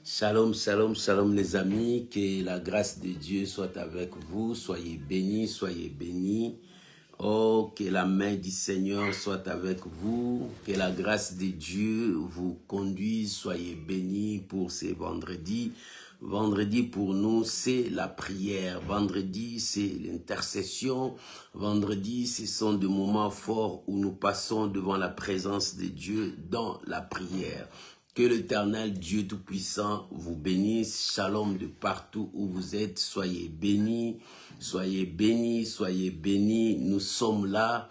Shalom, shalom, shalom les amis, que la grâce de Dieu soit avec vous, soyez bénis, soyez bénis. Oh, que la main du Seigneur soit avec vous, que la grâce de Dieu vous conduise, soyez bénis pour ces vendredis. Vendredi pour nous, c'est la prière. Vendredi, c'est l'intercession. Vendredi, ce sont des moments forts où nous passons devant la présence de Dieu dans la prière. Que l'Éternel Dieu Tout-Puissant vous bénisse. Shalom de partout où vous êtes. Soyez bénis, soyez bénis, soyez bénis. Nous sommes là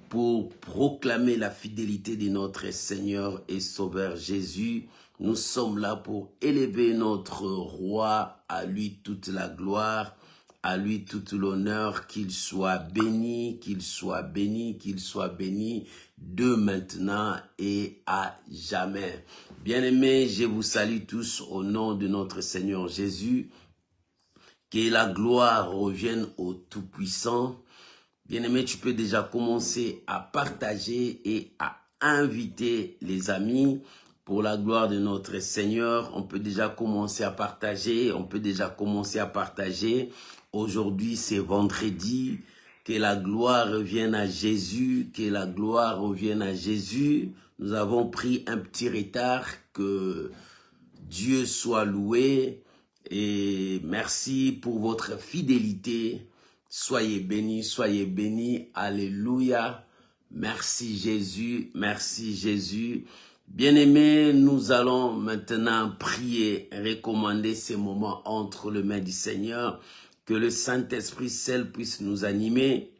pour proclamer la fidélité de notre Seigneur et Sauveur Jésus. Nous sommes là pour élever notre roi, à lui toute la gloire, à lui tout l'honneur, qu'il soit béni, qu'il soit béni, qu'il soit béni de maintenant et à jamais. Bien-aimés, je vous salue tous au nom de notre Seigneur Jésus. Que la gloire revienne au Tout-Puissant. Bien-aimé, tu peux déjà commencer à partager et à inviter les amis. Pour la gloire de notre Seigneur, on peut déjà commencer à partager. Aujourd'hui, c'est vendredi. Que la gloire revienne à Jésus. Que la gloire revienne à Jésus. Nous avons pris un petit retard. Que Dieu soit loué. Et merci pour votre fidélité. Soyez bénis, soyez bénis. Alléluia. Merci Jésus, merci Jésus. Bien-aimés, nous allons maintenant prier, recommander ces moments entre les mains du Seigneur. Que le Saint-Esprit seul puisse nous animer.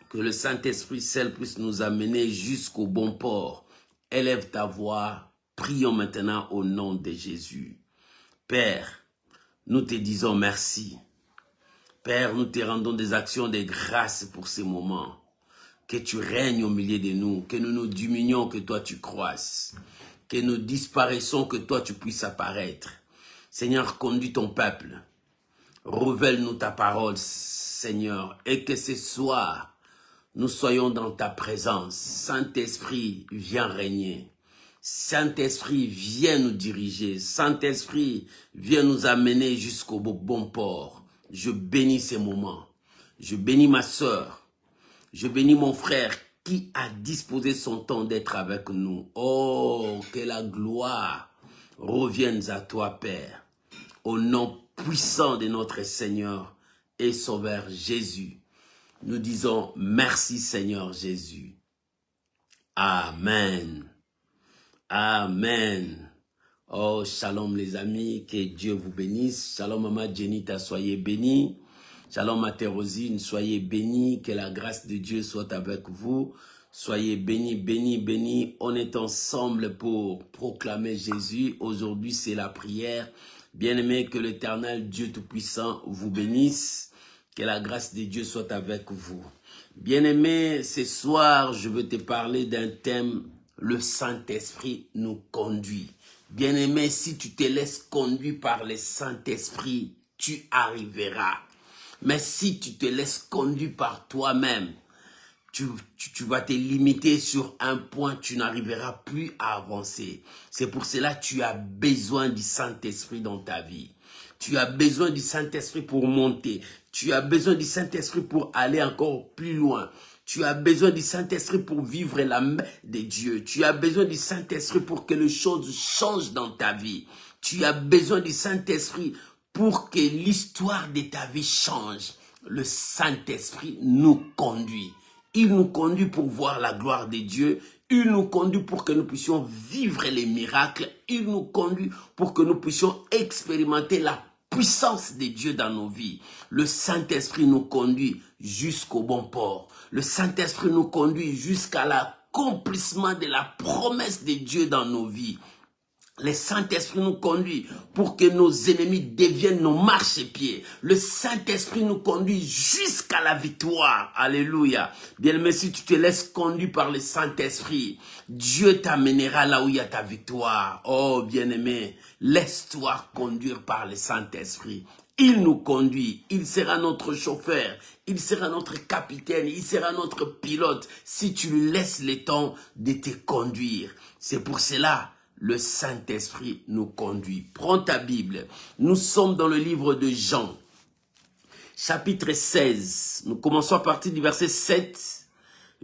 Que le Saint-Esprit seul puisse nous amener jusqu'au bon port. Élève ta voix. Prions maintenant au nom de Jésus. Père, nous te disons merci. Père, nous te rendons des actions de grâce pour ces moments. Que tu règnes au milieu de nous, que nous nous diminuons, que toi tu croisses, que nous disparaissons, que toi tu puisses apparaître. Seigneur, conduis ton peuple. Révèle-nous ta parole, Seigneur, et que ce soir, nous soyons dans ta présence. Saint-Esprit, viens régner. Saint-Esprit, viens nous diriger. Saint-Esprit, viens nous amener jusqu'au bon port. Je bénis ces moments. Je bénis ma sœur. Je bénis mon frère qui a disposé son temps d'être avec nous. Oh, que la gloire revienne à toi, Père. Au nom puissant de notre Seigneur et Sauveur Jésus. Nous disons merci Seigneur Jésus. Amen. Amen. Oh, shalom les amis, que Dieu vous bénisse. Shalom Maman Jenita, soyez bénis. Shalom à Thérosine, soyez bénis. Que la grâce de Dieu soit avec vous. Soyez bénis, bénis, bénis. On est ensemble pour proclamer Jésus. Aujourd'hui, c'est la prière. Bien-aimés, que l'Éternel Dieu Tout-Puissant vous bénisse. Que la grâce de Dieu soit avec vous. Bien-aimés, ce soir, je veux te parler d'un thème. Le Saint-Esprit nous conduit. Bien-aimé, si tu te laisses conduire par le Saint-Esprit, tu arriveras. Mais si tu te laisses conduire par toi-même, tu vas te limiter sur un point, tu n'arriveras plus à avancer. C'est pour cela que tu as besoin du Saint-Esprit dans ta vie. Tu as besoin du Saint-Esprit pour monter. Tu as besoin du Saint-Esprit pour aller encore plus loin. Tu as besoin du Saint-Esprit pour vivre la main de Dieu. Tu as besoin du Saint-Esprit pour que les choses changent dans ta vie. Tu as besoin du Saint-Esprit pour que l'histoire de ta vie change. Le Saint-Esprit nous conduit. Il nous conduit pour voir la gloire de Dieu. Il nous conduit pour que nous puissions vivre les miracles. Il nous conduit pour que nous puissions expérimenter la puissance de Dieu dans nos vies. Le Saint-Esprit nous conduit jusqu'au bon port. Le Saint-Esprit nous conduit jusqu'à l'accomplissement de la promesse de Dieu dans nos vies. Le Saint-Esprit nous conduit pour que nos ennemis deviennent nos marchepieds. Le Saint-Esprit nous conduit jusqu'à la victoire. Alléluia. Bien-aimé, si tu te laisses conduire par le Saint-Esprit, Dieu t'amènera là où il y a ta victoire. Oh, bien-aimé, laisse-toi conduire par le Saint-Esprit. Il nous conduit, il sera notre chauffeur, il sera notre capitaine, il sera notre pilote si tu lui laisses le temps de te conduire. C'est pour cela le Saint-Esprit nous conduit. Prends ta Bible. Nous sommes dans le livre de Jean, chapitre 16. Nous commençons à partir du verset 7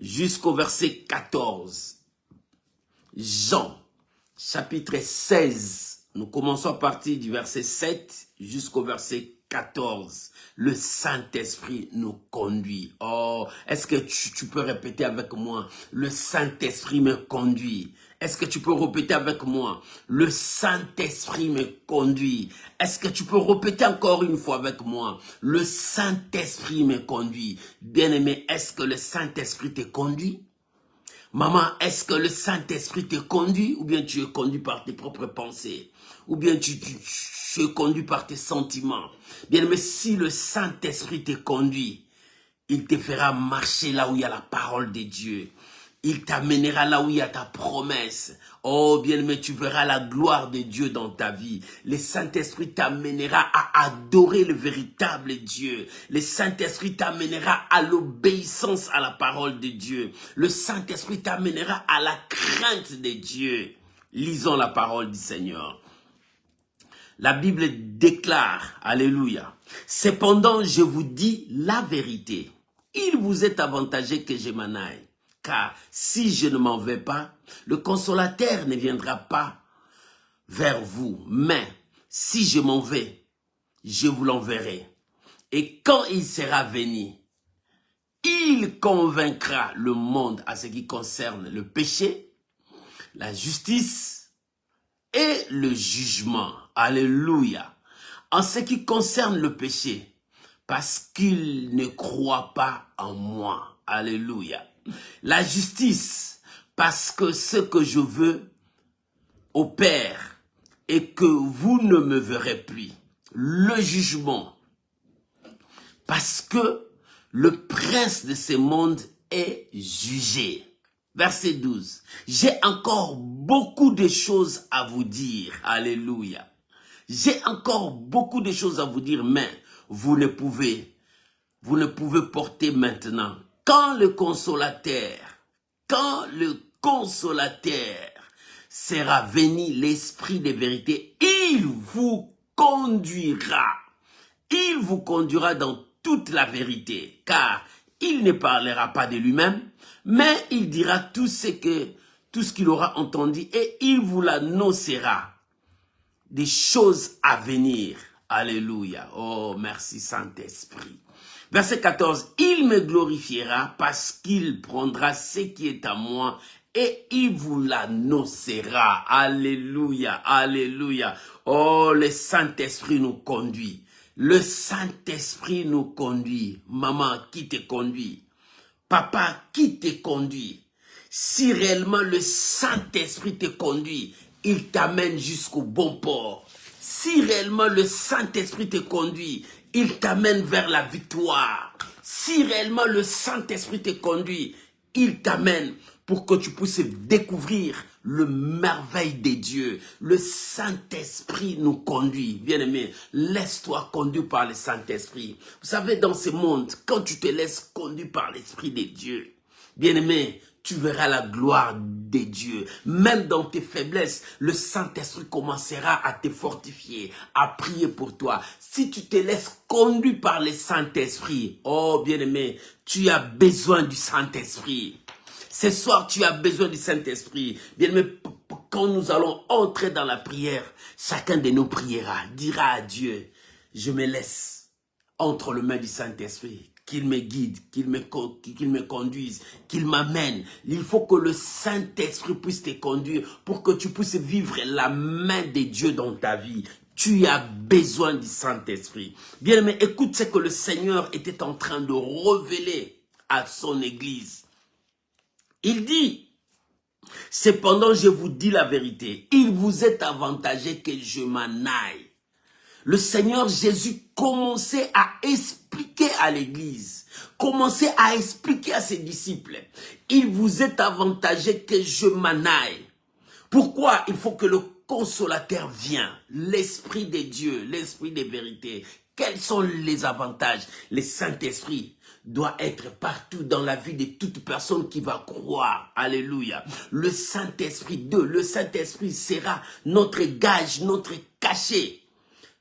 jusqu'au verset 14. Jean, chapitre 16. Nous commençons à partir du verset 7 jusqu'au verset 14. Le Saint-Esprit nous conduit. Oh, est-ce que tu peux répéter avec moi? Le Saint-Esprit me conduit. Est-ce que tu peux répéter avec moi? Le Saint-Esprit me conduit. Est-ce que tu peux répéter encore une fois avec moi? Le Saint-Esprit me conduit. Bien-aimé, est-ce que le Saint-Esprit te conduit? Maman, est-ce que le Saint-Esprit te conduit? Ou bien tu es conduit par tes propres pensées? Ou bien tu es conduit par tes sentiments? Bien, mais si le Saint-Esprit te conduit, il te fera marcher là où il y a la parole de Dieu. Il t'amènera là où il y a ta promesse. Oh, bien-aimé, tu verras la gloire de Dieu dans ta vie. Le Saint-Esprit t'amènera à adorer le véritable Dieu. Le Saint-Esprit t'amènera à l'obéissance à la parole de Dieu. Le Saint-Esprit t'amènera à la crainte de Dieu. Lisons la parole du Seigneur. La Bible déclare, alléluia, « Cependant, je vous dis la vérité. Il vous est avantageux que je m'en aille. Car si je ne m'en vais pas, le consolateur ne viendra pas vers vous. Mais si je m'en vais, je vous l'enverrai. Et quand il sera venu, il convaincra le monde à ce qui concerne le péché, la justice et le jugement. » Alléluia. En ce qui concerne le péché, parce qu'il ne croit pas en moi. Alléluia. La justice, parce que ce que je veux au Père et que vous ne me verrez plus. Le jugement, parce que le prince de ce monde est jugé. Verset 12. J'ai encore beaucoup de choses à vous dire. Alléluia. J'ai encore beaucoup de choses à vous dire, mais vous ne pouvez porter maintenant. Quand le consolateur sera venu, l'Esprit de vérité, il vous conduira dans toute la vérité, car il ne parlera pas de lui-même, mais il dira tout ce qu'il aura entendu et il vous l'annoncera. Des choses à venir. Alléluia. Oh, merci Saint-Esprit. Verset 14. Il me glorifiera parce qu'il prendra ce qui est à moi et il vous l'annoncera. Alléluia. Alléluia. Oh, le Saint-Esprit nous conduit. Le Saint-Esprit nous conduit. Maman, qui te conduit? Papa, qui te conduit? Si réellement le Saint-Esprit te conduit, il t'amène jusqu'au bon port. Si réellement le Saint-Esprit te conduit, il t'amène vers la victoire. Si réellement le Saint-Esprit te conduit, il t'amène pour que tu puisses découvrir le merveille de Dieu. Le Saint-Esprit nous conduit. Bien-aimé, laisse-toi conduire par le Saint-Esprit. Vous savez, dans ce monde, quand tu te laisses conduire par l'Esprit de Dieu, bien-aimé, tu verras la gloire de Dieu. Même dans tes faiblesses, le Saint-Esprit commencera à te fortifier, à prier pour toi. Si tu te laisses conduire par le Saint-Esprit, oh bien-aimé, tu as besoin du Saint-Esprit. Ce soir, tu as besoin du Saint-Esprit. Bien-aimé, quand nous allons entrer dans la prière, chacun de nous priera, dira à Dieu, je me laisse entre les mains du Saint-Esprit. Qu'il me guide, qu'il me conduise, qu'il m'amène. Il faut que le Saint-Esprit puisse te conduire pour que tu puisses vivre la main de Dieu dans ta vie. Tu as besoin du Saint-Esprit. Bien aimé, écoute ce que le Seigneur était en train de révéler à son Église. Il dit, cependant je vous dis la vérité, il vous est avantageux que je m'en aille. Le Seigneur Jésus commençait à expliquer à l'Église, commençait à expliquer à ses disciples. Il vous est avantageux que je m'en aille. Pourquoi il faut que le consolateur vienne, l'Esprit de Dieu, l'Esprit de vérité, Quels sont les avantages? Le Saint-Esprit doit être partout dans la vie de toute personne qui va croire. Alléluia. Le Saint-Esprit, le Saint-Esprit sera notre gage, notre cachet.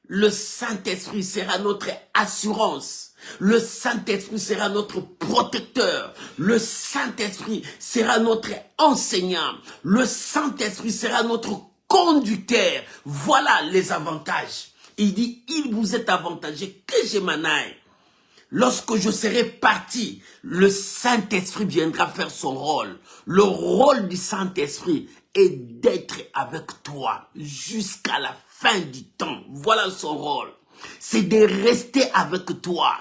Le Saint-Esprit sera notre assurance. Le Saint-Esprit sera notre protecteur. Le Saint-Esprit sera notre enseignant. Le Saint-Esprit sera notre conducteur. Voilà les avantages. Il dit, il vous est avantagé que je m'en aille. Lorsque je serai parti, le Saint-Esprit viendra faire son rôle. Le rôle du Saint-Esprit est d'être avec toi jusqu'à la fin du temps. Voilà son rôle. C'est de rester avec toi.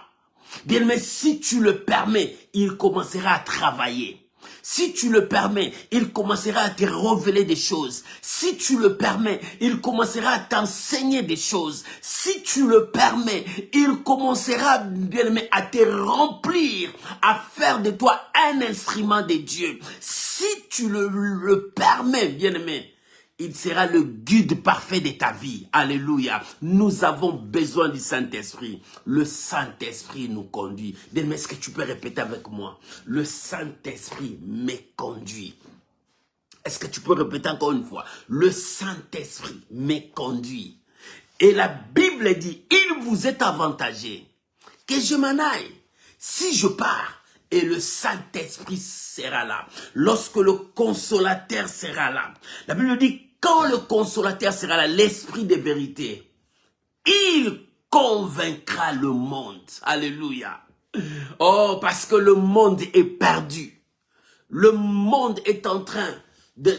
Bien, mais si tu le permets, il commencera à travailler. Si tu le permets, il commencera à te révéler des choses. Si tu le permets, il commencera à t'enseigner des choses. Si tu le permets, il commencera, bien-aimé, à te remplir, à faire de toi un instrument de Dieu. Si tu le permets, bien-aimé, il sera le guide parfait de ta vie. Alléluia. Nous avons besoin du Saint-Esprit. Le Saint-Esprit nous conduit. Mais est-ce que tu peux répéter avec moi? Le Saint-Esprit me conduit. Est-ce que tu peux répéter encore une fois? Le Saint-Esprit me conduit. Et la Bible dit, il vous est avantagé que je m'en aille. Si je pars, et le Saint-Esprit sera là. Lorsque le consolateur sera là. La Bible dit, quand le consolateur sera là, l'esprit de vérité, il convaincra le monde. Alléluia. Oh, parce que le monde est perdu. Le monde est en train de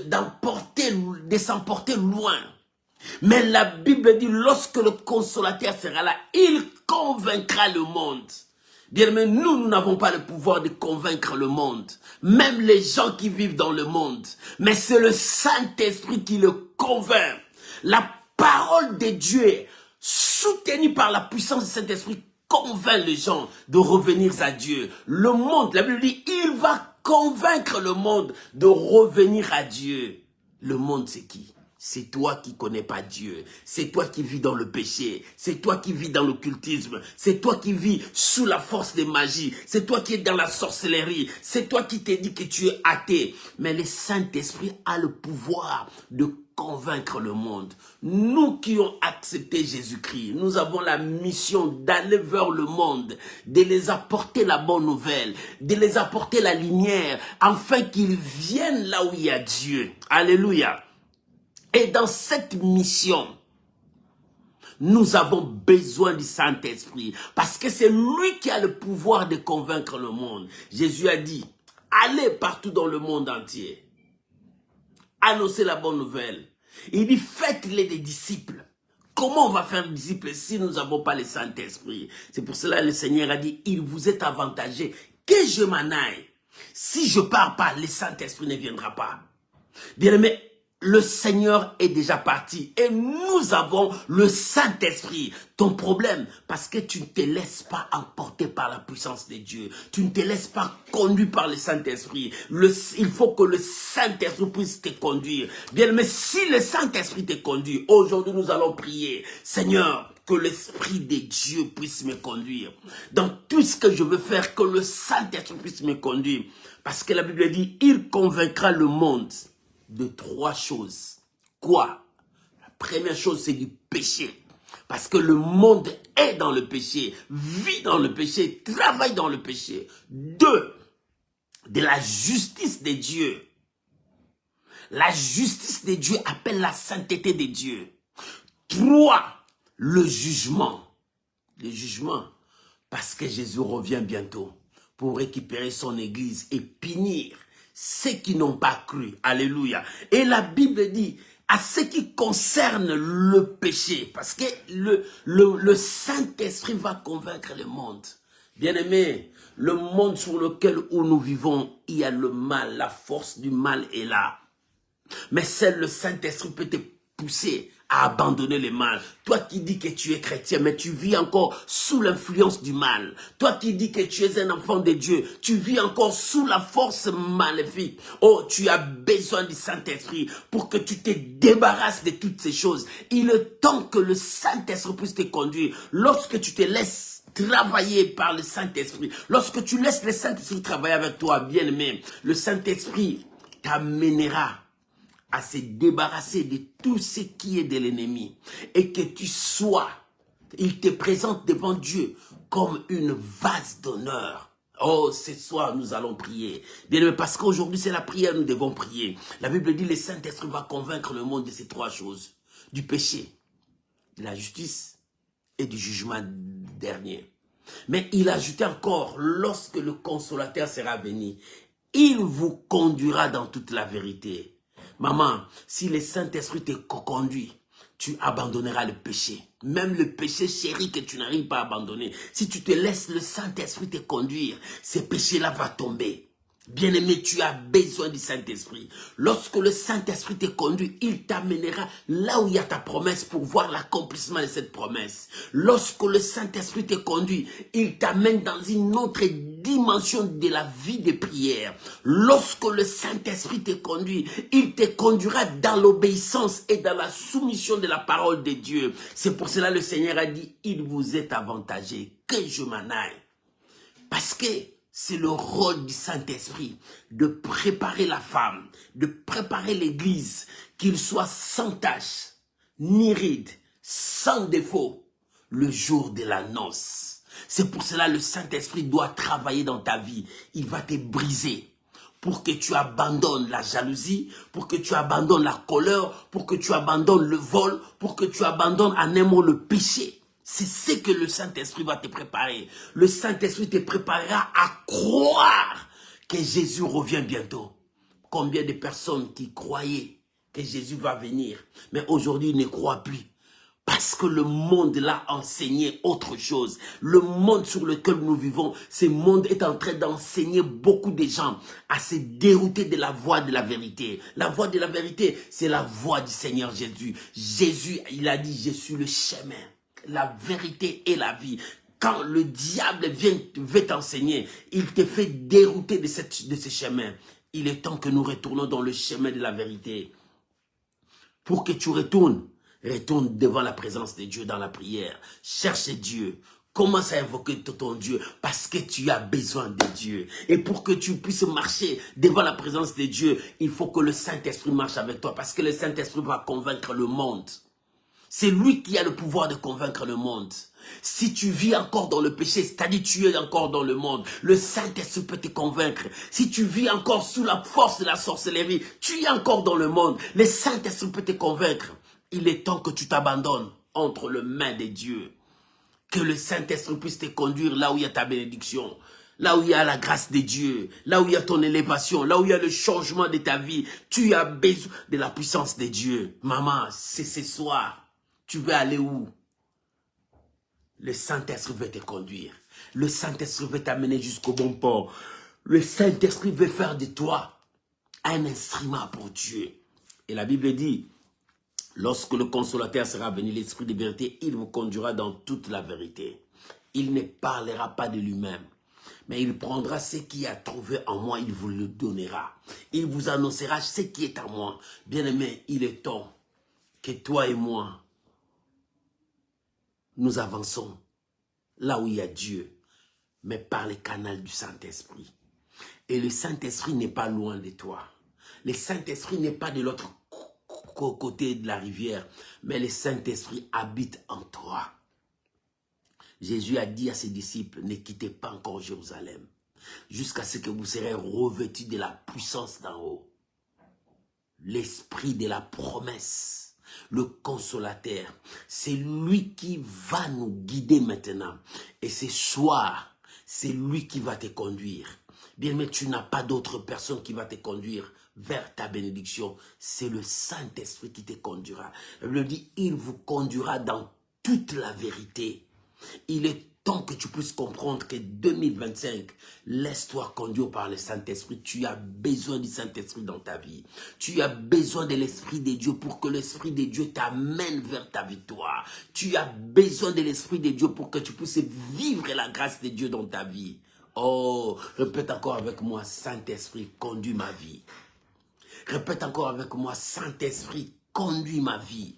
s'emporter loin. Mais la Bible dit, lorsque le consolateur sera là, il convaincra le monde. Bien, mais nous n'avons pas le pouvoir de convaincre le monde. Même les gens qui vivent dans le monde. Mais c'est le Saint-Esprit qui le convainc. La parole de Dieu, soutenue par la puissance du Saint-Esprit, convainc les gens de revenir à Dieu. Le monde, la Bible dit, il va convaincre le monde de revenir à Dieu. Le monde, c'est qui? C'est toi qui connais pas Dieu. C'est toi qui vis dans le péché. C'est toi qui vis dans l'occultisme. C'est toi qui vis sous la force des magies. C'est toi qui es dans la sorcellerie. C'est toi qui t'es dit que tu es athée. Mais le Saint-Esprit a le pouvoir de convaincre le monde. Nous qui avons accepté Jésus-Christ, nous avons la mission d'aller vers le monde, de les apporter la bonne nouvelle, de les apporter la lumière, afin qu'ils viennent là où il y a Dieu. Alléluia. Et dans cette mission, nous avons besoin du Saint-Esprit. Parce que c'est lui qui a le pouvoir de convaincre le monde. Jésus a dit, allez partout dans le monde entier. Annoncez la bonne nouvelle. Il dit, faites-les des disciples. Comment on va faire des disciples si nous n'avons pas le Saint-Esprit? C'est pour cela que le Seigneur a dit, il vous est avantagé que je m'en aille. Si je ne pars pas, le Saint-Esprit ne viendra pas. Bien-aimé, le Seigneur est déjà parti et nous avons le Saint-Esprit. Ton problème, parce que tu ne te laisses pas emporter par la puissance de Dieu. Tu ne te laisses pas conduire par le Saint-Esprit. Il faut que le Saint-Esprit puisse te conduire. Bien, mais si le Saint-Esprit te conduit, aujourd'hui nous allons prier. Seigneur, que l'Esprit de Dieu puisse me conduire. Dans tout ce que je veux faire, que le Saint-Esprit puisse me conduire. Parce que la Bible dit, il convaincra le monde de 3 choses. Quoi? La première chose, c'est du péché. Parce que le monde est dans le péché, vit dans le péché, travaille dans le péché. 2, de la justice de Dieu. La justice de Dieu appelle la sainteté de Dieu. 3, le jugement. Le jugement, parce que Jésus revient bientôt pour récupérer son église et punir ceux qui n'ont pas cru. Alléluia. Et la Bible dit, à ce qui concerne le péché, parce que le Saint-Esprit va convaincre le monde. Bien-aimé, le monde sur lequel où nous vivons, il y a le mal, la force du mal est là. Mais seul le Saint-Esprit peut te pousser à abandonner le mal. Toi qui dis que tu es chrétien, mais tu vis encore sous l'influence du mal. Toi qui dis que tu es un enfant de Dieu, tu vis encore sous la force maléfique. Oh, tu as besoin du Saint-Esprit pour que tu te débarrasses de toutes ces choses. Il est temps que le Saint-Esprit puisse te conduire. Lorsque tu te laisses travailler par le Saint-Esprit, lorsque tu laisses le Saint-Esprit travailler avec toi, bien-aimé, le Saint-Esprit t'amènera à se débarrasser de tout ce qui est de l'ennemi et que tu sois, il te présente devant Dieu comme une vase d'honneur. Oh, ce soir, nous allons prier. Bien-aimé, parce qu'aujourd'hui, c'est la prière, nous devons prier. La Bible dit, le Saint-Esprit va convaincre le monde de ces trois choses. Du péché, de la justice et du jugement dernier. Mais il a ajouté encore, lorsque le consolateur sera venu, il vous conduira dans toute la vérité. Maman, si le Saint-Esprit te conduit, tu abandonneras le péché. Même le péché chéri que tu n'arrives pas à abandonner. Si tu te laisses le Saint-Esprit te conduire, ce péché-là va tomber. Bien-aimé, tu as besoin du Saint-Esprit. Lorsque le Saint-Esprit te conduit, il t'amènera là où il y a ta promesse pour voir l'accomplissement de cette promesse. Lorsque le Saint-Esprit te conduit, il t'amène dans une autre dimension de la vie de prière. Lorsque le Saint-Esprit te conduit, il te conduira dans l'obéissance et dans la soumission de la parole de Dieu. C'est pour cela que le Seigneur a dit, il vous est avantagé que je m'en aille. Parce que c'est le rôle du Saint-Esprit de préparer la femme, de préparer l'église, qu'il soit sans tache, ni ride, sans défaut, le jour de la noce. C'est pour cela que le Saint-Esprit doit travailler dans ta vie. Il va te briser pour que tu abandonnes la jalousie, pour que tu abandonnes la colère, pour que tu abandonnes le vol, pour que tu abandonnes en un mot le péché. C'est ce que le Saint-Esprit va te préparer. Le Saint-Esprit te préparera à croire que Jésus revient bientôt. Combien de personnes qui croyaient que Jésus va venir, mais aujourd'hui ils ne croient plus. Parce que le monde l'a enseigné autre chose. Le monde sur lequel nous vivons, ce monde est en train d'enseigner beaucoup de gens à se dérouter de la voie de la vérité. La voie de la vérité, c'est la voie du Seigneur Jésus. Jésus, il a dit, je suis le chemin, la vérité et la vie. Quand le diable veut t'enseigner, il te fait dérouter de ce chemin. Il est temps que nous retournons dans le chemin de la vérité. Pour que tu retourne devant la présence de Dieu dans la prière. Cherche Dieu. Commence à invoquer ton Dieu parce que tu as besoin de Dieu. Et pour que tu puisses marcher devant la présence de Dieu, il faut que le Saint-Esprit marche avec toi parce que le Saint-Esprit va convaincre le monde. C'est lui qui a le pouvoir de convaincre le monde. Si tu vis encore dans le péché, c'est-à-dire tu es encore dans le monde, le Saint-Esprit peut te convaincre. Si tu vis encore sous la force de la sorcellerie, tu es encore dans le monde, le Saint-Esprit peut te convaincre. Il est temps que tu t'abandonnes entre les mains de Dieu. Que le Saint-Esprit puisse te conduire là où il y a ta bénédiction. Là où il y a la grâce de Dieu, là où il y a ton élévation, là où il y a le changement de ta vie. Tu as besoin de la puissance de Dieu. Maman, c'est ce soir. Tu veux aller où? Le Saint-Esprit veut te conduire. Le Saint-Esprit veut t'amener jusqu'au bon port. Le Saint-Esprit veut faire de toi un instrument pour Dieu. Et la Bible dit, lorsque le consolateur sera venu, l'Esprit de vérité, il vous conduira dans toute la vérité. Il ne parlera pas de lui-même, mais il prendra ce qu'il a trouvé en moi, il vous le donnera. Il vous annoncera ce qui est à moi. Bien-aimé, il est temps que toi et moi, nous avançons là où il y a Dieu, mais par le canal du Saint-Esprit. Et le Saint-Esprit n'est pas loin de toi. Le Saint-Esprit n'est pas de l'autre côté de la rivière, mais le Saint-Esprit habite en toi. Jésus a dit à ses disciples, ne quittez pas encore Jérusalem, jusqu'à ce que vous serez revêtus de la puissance d'en haut. L'esprit de la promesse. Le consolateur, c'est lui qui va nous guider maintenant. Et ce soir, c'est lui qui va te conduire. Bien, mais tu n'as pas d'autre personne qui va te conduire vers ta bénédiction. C'est le Saint-Esprit qui te conduira. La Bible dit, il vous conduira dans toute la vérité. Il est temps que tu puisses comprendre que 2025, laisse-toi conduire par le Saint-Esprit. Tu as besoin du Saint-Esprit dans ta vie. Tu as besoin de l'Esprit de Dieu pour que l'Esprit de Dieu t'amène vers ta victoire. Tu as besoin de l'Esprit de Dieu pour que tu puisses vivre la grâce de Dieu dans ta vie. Oh, répète encore avec moi, Saint-Esprit, conduis ma vie. Répète encore avec moi, Saint-Esprit, conduis ma vie.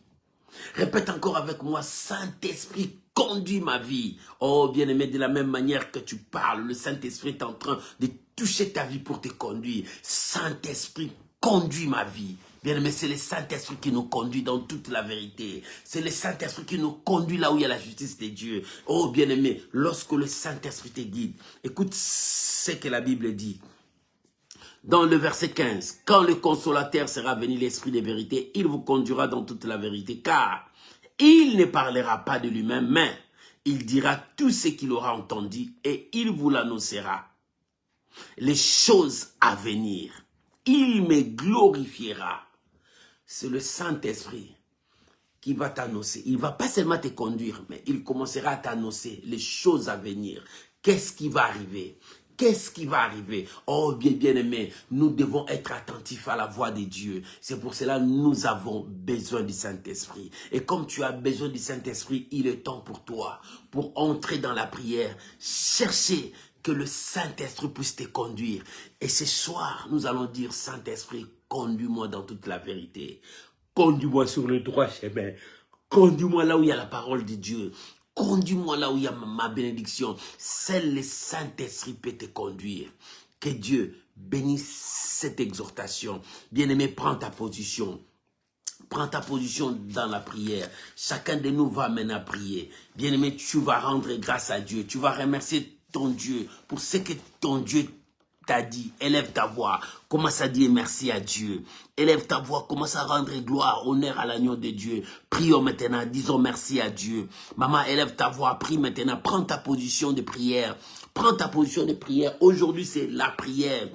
Répète encore avec moi, Saint-Esprit, conduis ma vie. Oh, bien-aimé, de la même manière que tu parles, le Saint-Esprit est en train de toucher ta vie pour te conduire. Saint-Esprit, conduis ma vie. Bien-aimé, c'est le Saint-Esprit qui nous conduit dans toute la vérité. C'est le Saint-Esprit qui nous conduit là où il y a la justice de Dieu. Oh, bien-aimé, lorsque le Saint-Esprit te guide, écoute ce que la Bible dit. Dans le verset 15, quand le consolateur sera venu, l'Esprit de vérité, il vous conduira dans toute la vérité, car il ne parlera pas de lui-même, mais il dira tout ce qu'il aura entendu et il vous l'annoncera. Les choses à venir, il me glorifiera. C'est le Saint-Esprit qui va t'annoncer. Il ne va pas seulement te conduire, mais il commencera à t'annoncer les choses à venir. Qu'est-ce qui va arriver? Qu'est-ce qui va arriver? Oh, bien aimé, nous devons être attentifs à la voix de Dieu. C'est pour cela que nous avons besoin du Saint-Esprit. Et comme tu as besoin du Saint-Esprit, il est temps pour toi, pour entrer dans la prière, chercher que le Saint-Esprit puisse te conduire. Et ce soir, nous allons dire, Saint-Esprit, conduis-moi dans toute la vérité. Conduis-moi sur le droit chemin. Conduis-moi là où il y a la parole de Dieu. Conduis-moi là où il y a ma bénédiction. Seul le Saint-Esprit peut te conduire. Que Dieu bénisse cette exhortation. Bien-aimé, prends ta position. Prends ta position dans la prière. Chacun de nous va maintenant prier. Bien-aimé, tu vas rendre grâce à Dieu. Tu vas remercier ton Dieu pour ce que ton Dieu t'a dit. Élève ta voix. Commence à dire merci à Dieu. Élève ta voix. Commence à rendre gloire, honneur à l'agneau de Dieu. Prions maintenant. Disons merci à Dieu. Maman, élève ta voix. Prie maintenant. Prends ta position de prière. Prends ta position de prière. Aujourd'hui, c'est la prière.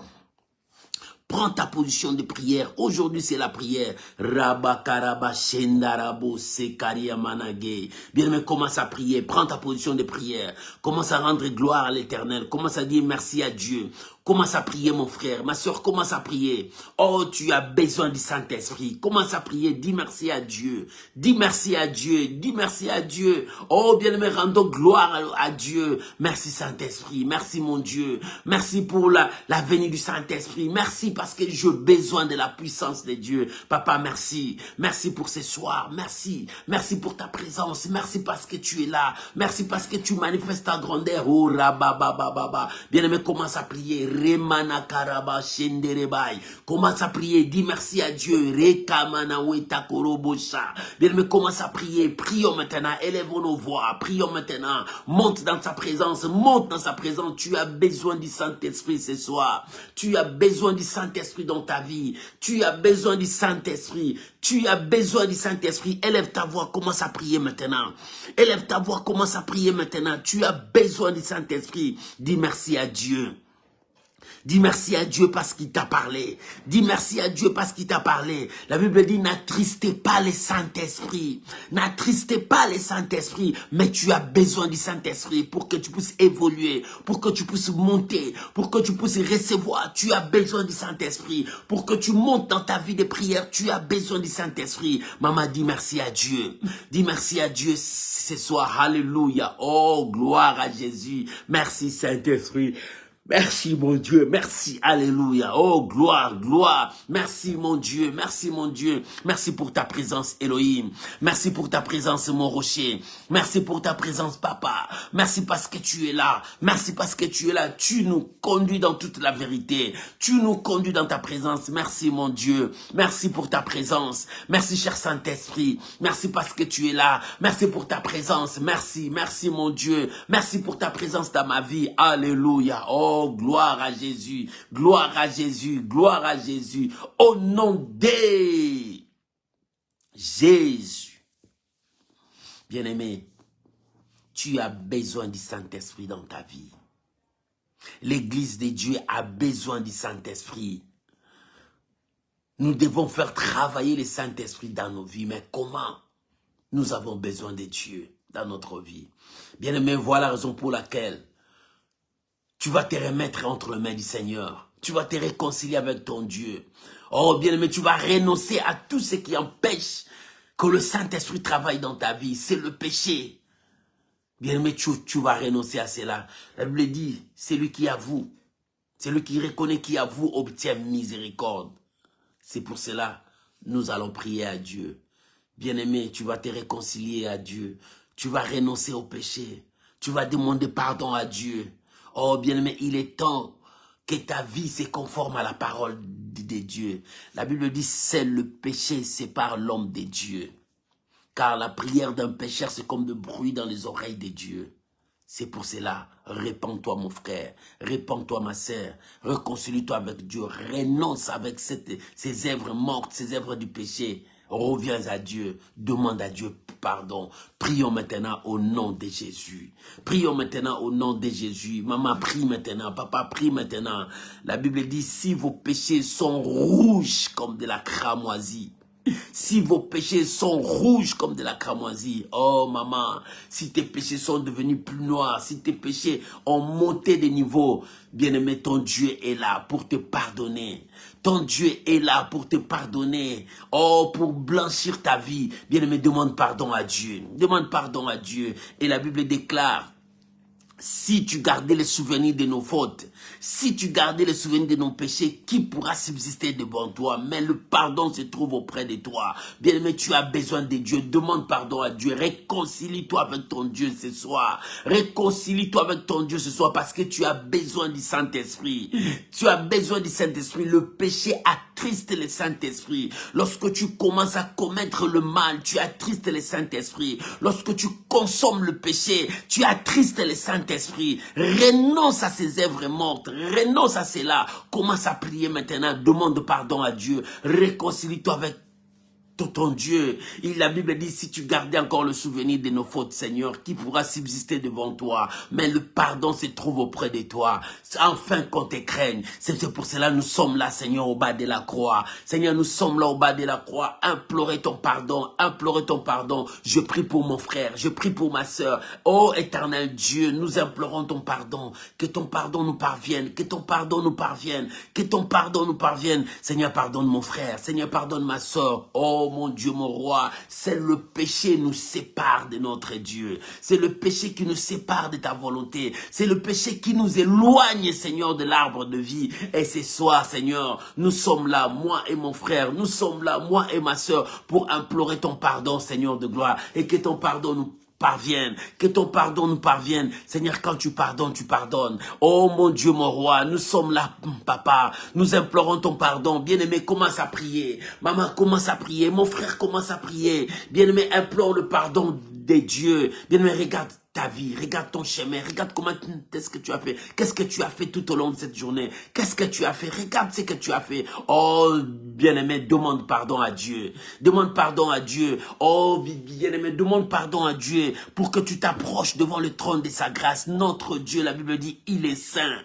Prends ta position de prière. Aujourd'hui, c'est la prière. Rabakaraba Shendarabo Sekaria Manage. Bien-aimé, commence à prier. Prends ta position de prière. Commence à rendre gloire à l'Éternel. Commence à dire merci à Dieu. Commence à prier, mon frère. Ma soeur, commence à prier. Oh, tu as besoin du Saint-Esprit. Commence à prier. Dis merci à Dieu. Dis merci à Dieu. Dis merci à Dieu. Oh, bien-aimé, rendons gloire à Dieu. Merci, Saint-Esprit. Merci, mon Dieu. Merci pour la venue du Saint-Esprit. Merci parce que j'ai besoin de la puissance de Dieu. Papa, merci. Merci pour ce soir. Merci. Merci pour ta présence. Merci parce que tu es là. Merci parce que tu manifestes ta grandeur. Oh, rababababa. Bien-aimé, commence à prier. Remana karaba shenderebai. Commence à prier. Dis merci à Dieu. Rekamana weta korobosha. Bien-aimé, commence à prier. Prions maintenant. Élevons nos voix. Prions maintenant. Monte dans sa présence. Monte dans sa présence. Tu as besoin du Saint-Esprit ce soir. Tu as besoin du Saint-Esprit dans ta vie. Tu as besoin du Saint-Esprit. Tu as besoin du Saint-Esprit. Élève ta voix. Commence à prier maintenant. Élève ta voix. Commence à prier maintenant. Tu as besoin du Saint-Esprit. Dis merci à Dieu. Dis merci à Dieu parce qu'il t'a parlé. Dis merci à Dieu parce qu'il t'a parlé. La Bible dit, n'attristez pas le Saint-Esprit. N'attristez pas le Saint-Esprit. Mais tu as besoin du Saint-Esprit pour que tu puisses évoluer, pour que tu puisses monter, pour que tu puisses recevoir. Tu as besoin du Saint-Esprit. Pour que tu montes dans ta vie de prière, tu as besoin du Saint-Esprit. Maman, dis merci à Dieu. Dis merci à Dieu ce soir. Alléluia. Oh, gloire à Jésus. Merci Saint-Esprit. Merci mon Dieu, merci, alléluia, oh gloire, gloire, merci mon Dieu, merci pour ta présence Elohim, merci pour ta présence mon rocher, merci pour ta présence papa, merci parce que tu es là, merci parce que tu es là, tu nous conduis dans toute la vérité, tu nous conduis dans ta présence, merci mon Dieu, merci pour ta présence, merci cher Saint-Esprit, merci parce que tu es là, merci pour ta présence, merci mon Dieu, merci pour ta présence dans ma vie, alléluia, oh gloire à Jésus, gloire à Jésus, gloire à Jésus, au nom de Jésus. Bien-aimé, tu as besoin du Saint-Esprit dans ta vie. L'Église de Dieu a besoin du Saint-Esprit. Nous devons faire travailler le Saint-Esprit dans nos vies, mais comment? Nous avons besoin de Dieu. dans notre vie. Bien-aimé, voilà la raison pour laquelle tu vas te remettre entre les mains du Seigneur. Tu vas te réconcilier avec ton Dieu. Oh, bien-aimé, tu vas renoncer à tout ce qui empêche que le Saint-Esprit travaille dans ta vie. C'est le péché. Bien-aimé, tu vas renoncer à cela. La Bible dit, celui qui avoue, celui qui reconnaît qui avoue obtient miséricorde. C'est pour cela, nous allons prier à Dieu. Bien-aimé, tu vas te réconcilier à Dieu. Tu vas renoncer au péché. Tu vas demander pardon à Dieu. Oh, bien-aimé, il est temps que ta vie se conforme à la parole de Dieu. La Bible dit, seul le péché sépare l'homme de Dieu. Car la prière d'un pécheur, c'est comme de bruit dans les oreilles de Dieu. C'est pour cela, répands-toi mon frère, répands-toi ma sœur, réconcilie-toi avec Dieu, renonce avec ces œuvres mortes, ces œuvres du péché. Reviens à Dieu, demande à Dieu pardon. Prions maintenant au nom de Jésus. Prions maintenant au nom de Jésus. Maman, prie maintenant. Papa, prie maintenant. La Bible dit, si vos péchés sont rouges comme de la cramoisie, si vos péchés sont rouges comme de la cramoisie, oh maman, si tes péchés sont devenus plus noirs, si tes péchés ont monté de niveau, bien-aimé, ton Dieu est là pour te pardonner. Ton Dieu est là pour te pardonner. Oh, pour blanchir ta vie. Bien-aimé, demande pardon à Dieu. Demande pardon à Dieu. Et la Bible déclare, si tu gardais les souvenirs de nos fautes, si tu gardais les souvenirs de nos péchés, qui pourra subsister devant toi? Mais le pardon se trouve auprès de toi. Bien-aimé, tu as besoin de Dieu. Demande pardon à Dieu. Réconcilie-toi avec ton Dieu ce soir. Réconcilie-toi avec ton Dieu ce soir parce que tu as besoin du Saint-Esprit. Tu as besoin du Saint-Esprit. Le péché attriste le Saint-Esprit. Lorsque tu commences à commettre le mal, tu attristes le Saint-Esprit. Lorsque tu consommes le péché, tu attristes le Saint-Esprit. Renonce à ces œuvres mortes. Renonce à cela. Commence à prier maintenant. Demande pardon à Dieu. Réconcilie-toi avec ton Dieu. La Bible dit, si tu gardais encore le souvenir de nos fautes, Seigneur, qui pourra subsister devant toi? Mais le pardon se trouve auprès de toi. Enfin qu'on te craigne. C'est pour cela que nous sommes là, Seigneur, au bas de la croix. Seigneur, nous sommes là au bas de la croix. Implorer ton pardon. Implorer ton pardon. Je prie pour mon frère. Je prie pour ma sœur. Oh, éternel Dieu, nous implorons ton pardon. Que ton pardon nous parvienne. Que ton pardon nous parvienne. Que ton pardon nous parvienne. Seigneur, pardonne mon frère. Seigneur, pardonne ma sœur. Oh, mon Dieu, mon roi, c'est le péché qui nous sépare de notre Dieu. C'est le péché qui nous sépare de ta volonté. C'est le péché qui nous éloigne, Seigneur, de l'arbre de vie. Et ce soir, Seigneur, nous sommes là, moi et mon frère, nous sommes là, moi et ma sœur, pour implorer ton pardon, Seigneur de gloire. Et que ton pardon nous parvienne, que ton pardon nous parvienne. Seigneur, quand tu pardonnes, tu pardonnes. Oh mon Dieu, mon roi, nous sommes là, papa. Nous implorons ton pardon. Bien-aimé, commence à prier. Maman, commence à prier. Mon frère, commence à prier. Bien-aimé, implore le pardon de Dieu. Bien-aimé, regarde ta vie, regarde ton chemin, regarde comment qu'est-ce que tu as fait, qu'est-ce que tu as fait tout au long de cette journée, qu'est-ce que tu as fait, regarde ce que tu as fait. Oh, bien-aimé, demande pardon à Dieu, demande pardon à Dieu. Oh, bien-aimé, demande pardon à Dieu pour que tu t'approches devant le trône de sa grâce. Notre Dieu, la Bible dit, il est saint.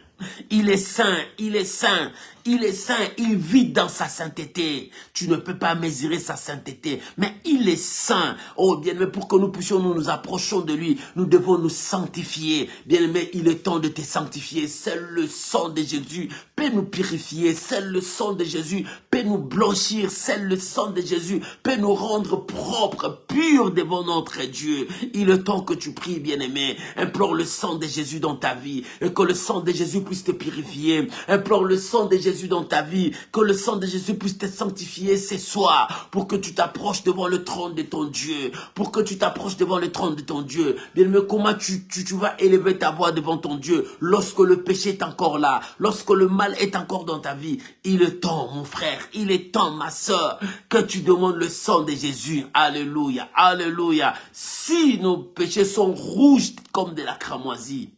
Il est saint, il est saint, il est saint, il vit dans sa sainteté. Tu ne peux pas mesurer sa sainteté, mais il est saint. Oh bien-aimé, pour que nous puissions nous approcher de lui, nous devons nous sanctifier. Bien-aimé, il est temps de te sanctifier. Seul le sang de Jésus peut nous purifier. Seul le sang de Jésus peut nous blanchir. Seul le sang de Jésus peut nous rendre propres, purs devant notre Dieu. Il est temps que tu pries, bien-aimé. Implore le sang de Jésus dans ta vie et que le sang de Jésus puisse te purifier. Implore le sang de Jésus dans ta vie, que le sang de Jésus puisse te sanctifier ce soir, pour que tu t'approches devant le trône de ton Dieu, pour que tu t'approches devant le trône de ton Dieu. Bien-aimé, comment tu vas élever ta voix devant ton Dieu lorsque le péché est encore là, lorsque le mal est encore dans ta vie? Il est temps, mon frère, il est temps, ma soeur, que tu demandes le sang de Jésus. Alléluia, alléluia. Si nos péchés sont rouges comme de la cramoisie,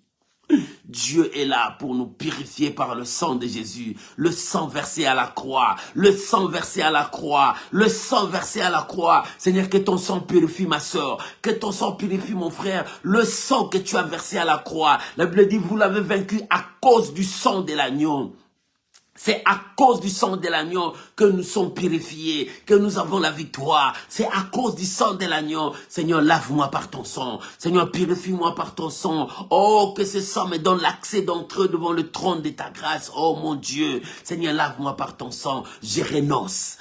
Dieu est là pour nous purifier par le sang de Jésus, le sang versé à la croix, le sang versé à la croix, le sang versé à la croix. Seigneur, que ton sang purifie ma soeur, que ton sang purifie mon frère, le sang que tu as versé à la croix. La Bible dit, vous l'avez vaincu à cause du sang de l'agneau. C'est à cause du sang de l'agneau que nous sommes purifiés, que nous avons la victoire. C'est à cause du sang de l'agneau. Seigneur, lave-moi par ton sang. Seigneur, purifie-moi par ton sang. Oh, que ce sang me donne l'accès d'entrer devant le trône de ta grâce. Oh mon Dieu, Seigneur, lave-moi par ton sang. Je renonce.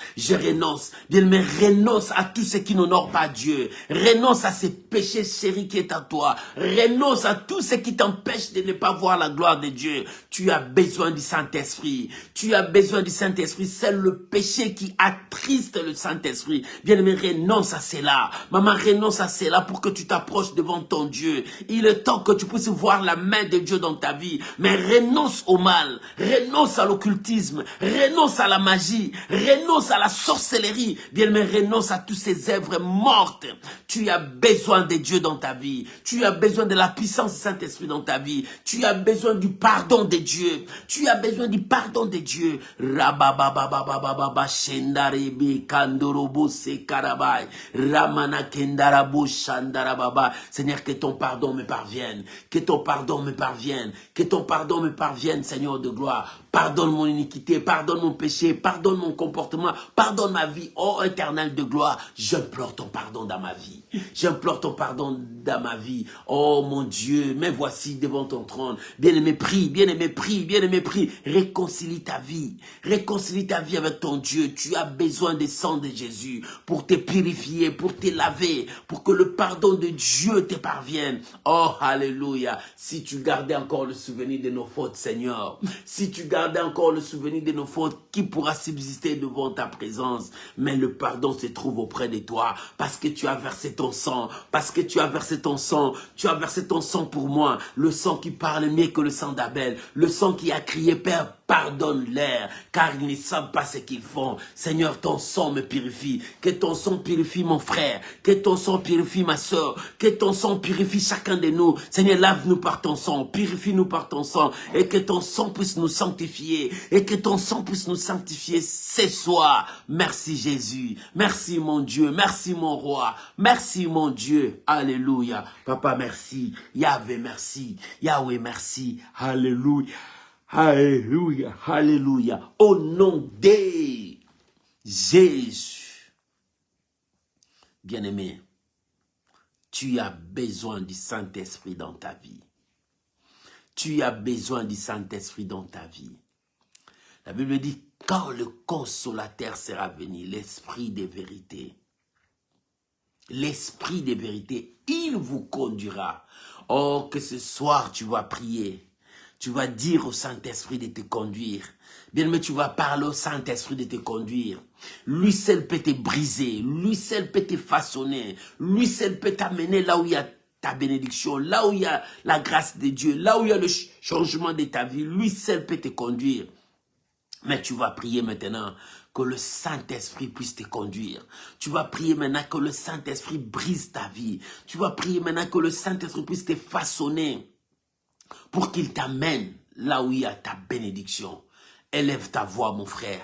Bien-aimé, renonce à tout ce qui n'honore pas Dieu. Renonce à ces péchés chéris qui est à toi. Renonce à tout ce qui t'empêche de ne pas voir la gloire de Dieu. Tu as besoin du Saint-Esprit. Tu as besoin du Saint-Esprit. C'est le péché qui attriste le Saint-Esprit. Bien-aimé, renonce à cela. Maman, renonce à cela pour que tu t'approches devant ton Dieu. Il est temps que tu puisses voir la main de Dieu dans ta vie. Mais renonce au mal. Renonce à l'occultisme. Renonce à la magie. Renonce à la sorcellerie. Bien-aimé, renonce à toutes ces œuvres mortes. Tu as besoin de Dieu dans ta vie. Tu as besoin de la puissance du Saint-Esprit dans ta vie. Tu as besoin du pardon de Dieu. Tu as besoin du pardon de Dieu. Rababababababa shendarebe kandorobo sekarabai ramana kendarabo shandarababa. Seigneur, que ton pardon me parvienne. Que ton pardon me parvienne. Que ton pardon me parvienne, Seigneur de gloire. Pardonne mon iniquité, pardonne mon péché, pardonne mon comportement, pardonne ma vie, ô Éternel de gloire. J'implore ton pardon dans ma vie. J'implore ton pardon dans ma vie. Oh mon Dieu, me voici devant ton trône. Bien-aimé, prie, bien-aimé, prie, bien-aimé, prie. Réconcilie ta vie. Réconcilie ta vie avec ton Dieu. Tu as besoin du sang de Jésus pour te purifier, pour te laver, pour que le pardon de Dieu te parvienne. Oh, alléluia. Si tu gardais encore le souvenir de nos fautes, Seigneur, si tu gardais encore le souvenir de nos fautes, qui pourra subsister devant ta présence? Mais le pardon se trouve auprès de toi, parce que tu as versé ton sang, parce que tu as versé ton sang, tu as versé ton sang pour moi, le sang qui parle mieux que le sang d'Abel, le sang qui a crié, Père, pardonne-leur, car ils ne savent pas ce qu'ils font. Seigneur, ton sang me purifie, que ton sang purifie mon frère, que ton sang purifie ma soeur, que ton sang purifie chacun de nous. Seigneur, lave-nous par ton sang, purifie-nous par ton sang, et que ton sang puisse nous sanctifier, et que ton sang puisse nous sanctifier ce soir. Merci Jésus, merci mon Dieu, merci mon roi, merci mon Dieu, alléluia. Papa, merci, Yahvé, merci, Yahweh, merci, alléluia. Alléluia, alléluia, au nom de Jésus. Bien-aimé, tu as besoin du Saint-Esprit dans ta vie. Tu as besoin du Saint-Esprit dans ta vie. La Bible dit, quand le consolateur sera venu, l'Esprit de vérité, l'Esprit de vérité, il vous conduira. Oh, que ce soir tu vas prier. Tu vas dire au Saint-Esprit de te conduire. Bien, mais tu vas parler au Saint-Esprit de te conduire. Lui seul peut te briser. Lui seul peut te façonner. Lui seul peut t'amener là où il y a ta bénédiction, là où il y a la grâce de Dieu, là où il y a le changement de ta vie. Lui seul peut te conduire. Mais tu vas prier maintenant que le Saint-Esprit puisse te conduire. Tu vas prier maintenant que le Saint-Esprit brise ta vie. Tu vas prier maintenant que le Saint-Esprit puisse te façonner pour qu'il t'amène là où il y a ta bénédiction. Élève ta voix, mon frère.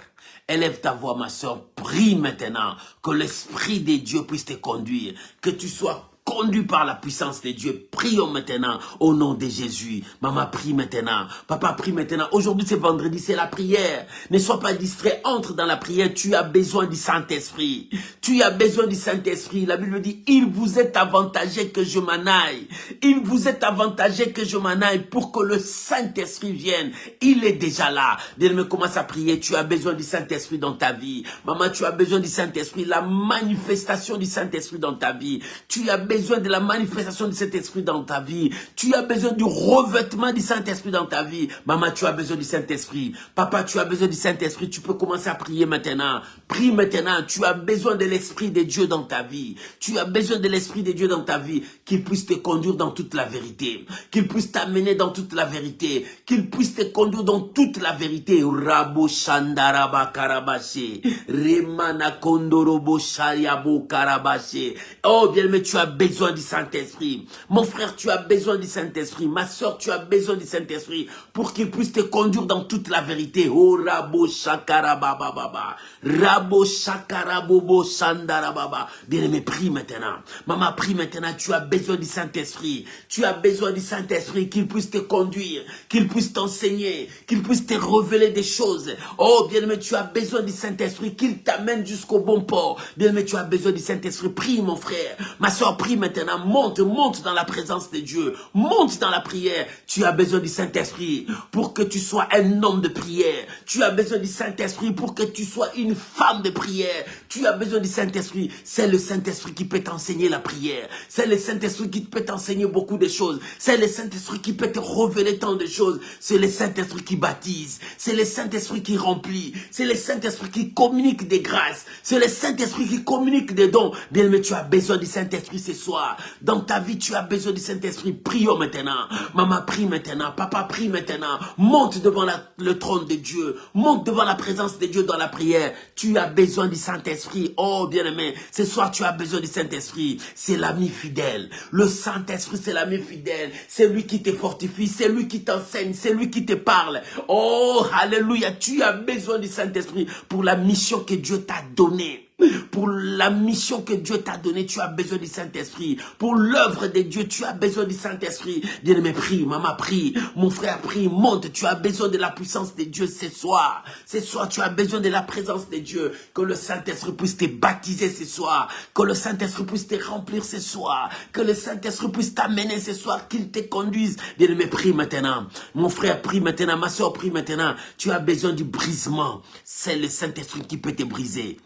Élève ta voix, ma soeur. Prie maintenant que l'Esprit de Dieu puisse te conduire. Que tu sois conduit par la puissance de Dieu. Prions maintenant au nom de Jésus. Maman, prie maintenant. Papa, prie maintenant. Aujourd'hui, c'est vendredi, c'est la prière. Ne sois pas distrait, entre dans la prière. Tu as besoin du Saint-Esprit. Tu as besoin du Saint-Esprit. La Bible dit, il vous est avantagé que je m'en aille. Il vous est avantagé que je m'en aille pour que le Saint-Esprit vienne. Il est déjà là. Bien-aimé, commence à prier. Tu as besoin du Saint-Esprit dans ta vie. Maman, tu as besoin du Saint-Esprit. La manifestation du Saint-Esprit dans ta vie. Tu as besoin de la manifestation de cet esprit dans ta vie. Tu as besoin du revêtement du Saint-Esprit dans ta vie. Maman, tu as besoin du Saint-Esprit. Papa, tu as besoin du Saint-Esprit. Tu peux commencer à prier maintenant. Prie maintenant. Tu as besoin de l'Esprit de Dieu dans ta vie. Tu as besoin de l'Esprit de Dieu dans ta vie. Qu'il puisse te conduire dans toute la vérité. Qu'il puisse t'amener dans toute la vérité. Qu'il puisse te conduire dans toute la vérité. Rabo Shandaraba Karabaché. Remana Kondorobo Shariabo Karabaché. Oh, bien, mais tu as besoin besoin du Saint-Esprit. Mon frère, tu as besoin du Saint-Esprit. Ma soeur, tu as besoin du Saint-Esprit pour qu'il puisse te conduire dans toute la vérité. Oh, Rabo Shakara Baba Baba. Rabo Shakara Bobo Shandara Baba. Bien-aimé, prie maintenant. Maman, prie maintenant. Tu as besoin du Saint-Esprit. Tu as besoin du Saint-Esprit qu'il puisse te conduire, qu'il puisse t'enseigner, qu'il puisse te révéler des choses. Oh, bien-aimé, tu as besoin du Saint-Esprit, qu'il t'amène jusqu'au bon port. Bien-aimé, tu as besoin du Saint-Esprit. Prie, mon frère. Ma soeur, prie maintenant. Monte dans la présence de Dieu. Monte dans la prière. Tu as besoin du Saint-Esprit pour que tu sois un homme de prière. Tu as besoin du Saint-Esprit pour que tu sois une femme de prière. Tu as besoin du Saint-Esprit. C'est le Saint-Esprit qui peut t'enseigner la prière. C'est le Saint-Esprit qui peut t'enseigner beaucoup de choses. C'est le Saint-Esprit qui peut te révéler tant de choses. C'est le Saint-Esprit qui baptise. C'est le Saint-Esprit qui remplit. C'est le Saint-Esprit qui communique des grâces. C'est le Saint-Esprit qui communique des dons. Bien aimé, tu as besoin du Saint-Esprit ce soir. Dans ta vie, tu as besoin du Saint-Esprit. Prions maintenant. Maman, prie maintenant. Papa, prie maintenant. Monte devant le trône de Dieu. Monte devant la présence de Dieu dans la prière. Tu as besoin du Saint-Esprit. Oh, bien aimé, ce soir, tu as besoin du Saint-Esprit. C'est l'ami fidèle. Le Saint-Esprit, c'est l'ami fidèle. C'est lui qui te fortifie. C'est lui qui t'enseigne. C'est lui qui te parle. Oh, alléluia. Tu as besoin du Saint-Esprit pour la mission que Dieu t'a donnée. Pour la mission que Dieu t'a donnée, tu as besoin du Saint-Esprit. Pour l'œuvre de Dieu, tu as besoin du Saint-Esprit. Bien-aimé, prie, maman, prie. Mon frère, prie, monte. Tu as besoin de la puissance de Dieu ce soir. Ce soir, tu as besoin de la présence de Dieu. Que le Saint-Esprit puisse te baptiser ce soir. Que le Saint-Esprit puisse te remplir ce soir. Que le Saint-Esprit puisse t'amener ce soir. Qu'il te conduise. Bien-aimé, prie maintenant. Mon frère, prie maintenant. Ma soeur, prie maintenant. Tu as besoin du brisement. C'est le Saint-Esprit qui peut te briser.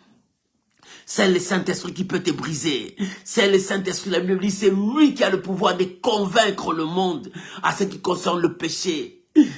C'est le Saint-Esprit qui peut te briser. C'est le Saint-Esprit, la Bible dit, c'est lui qui a le pouvoir de convaincre le monde à ce qui concerne le péché,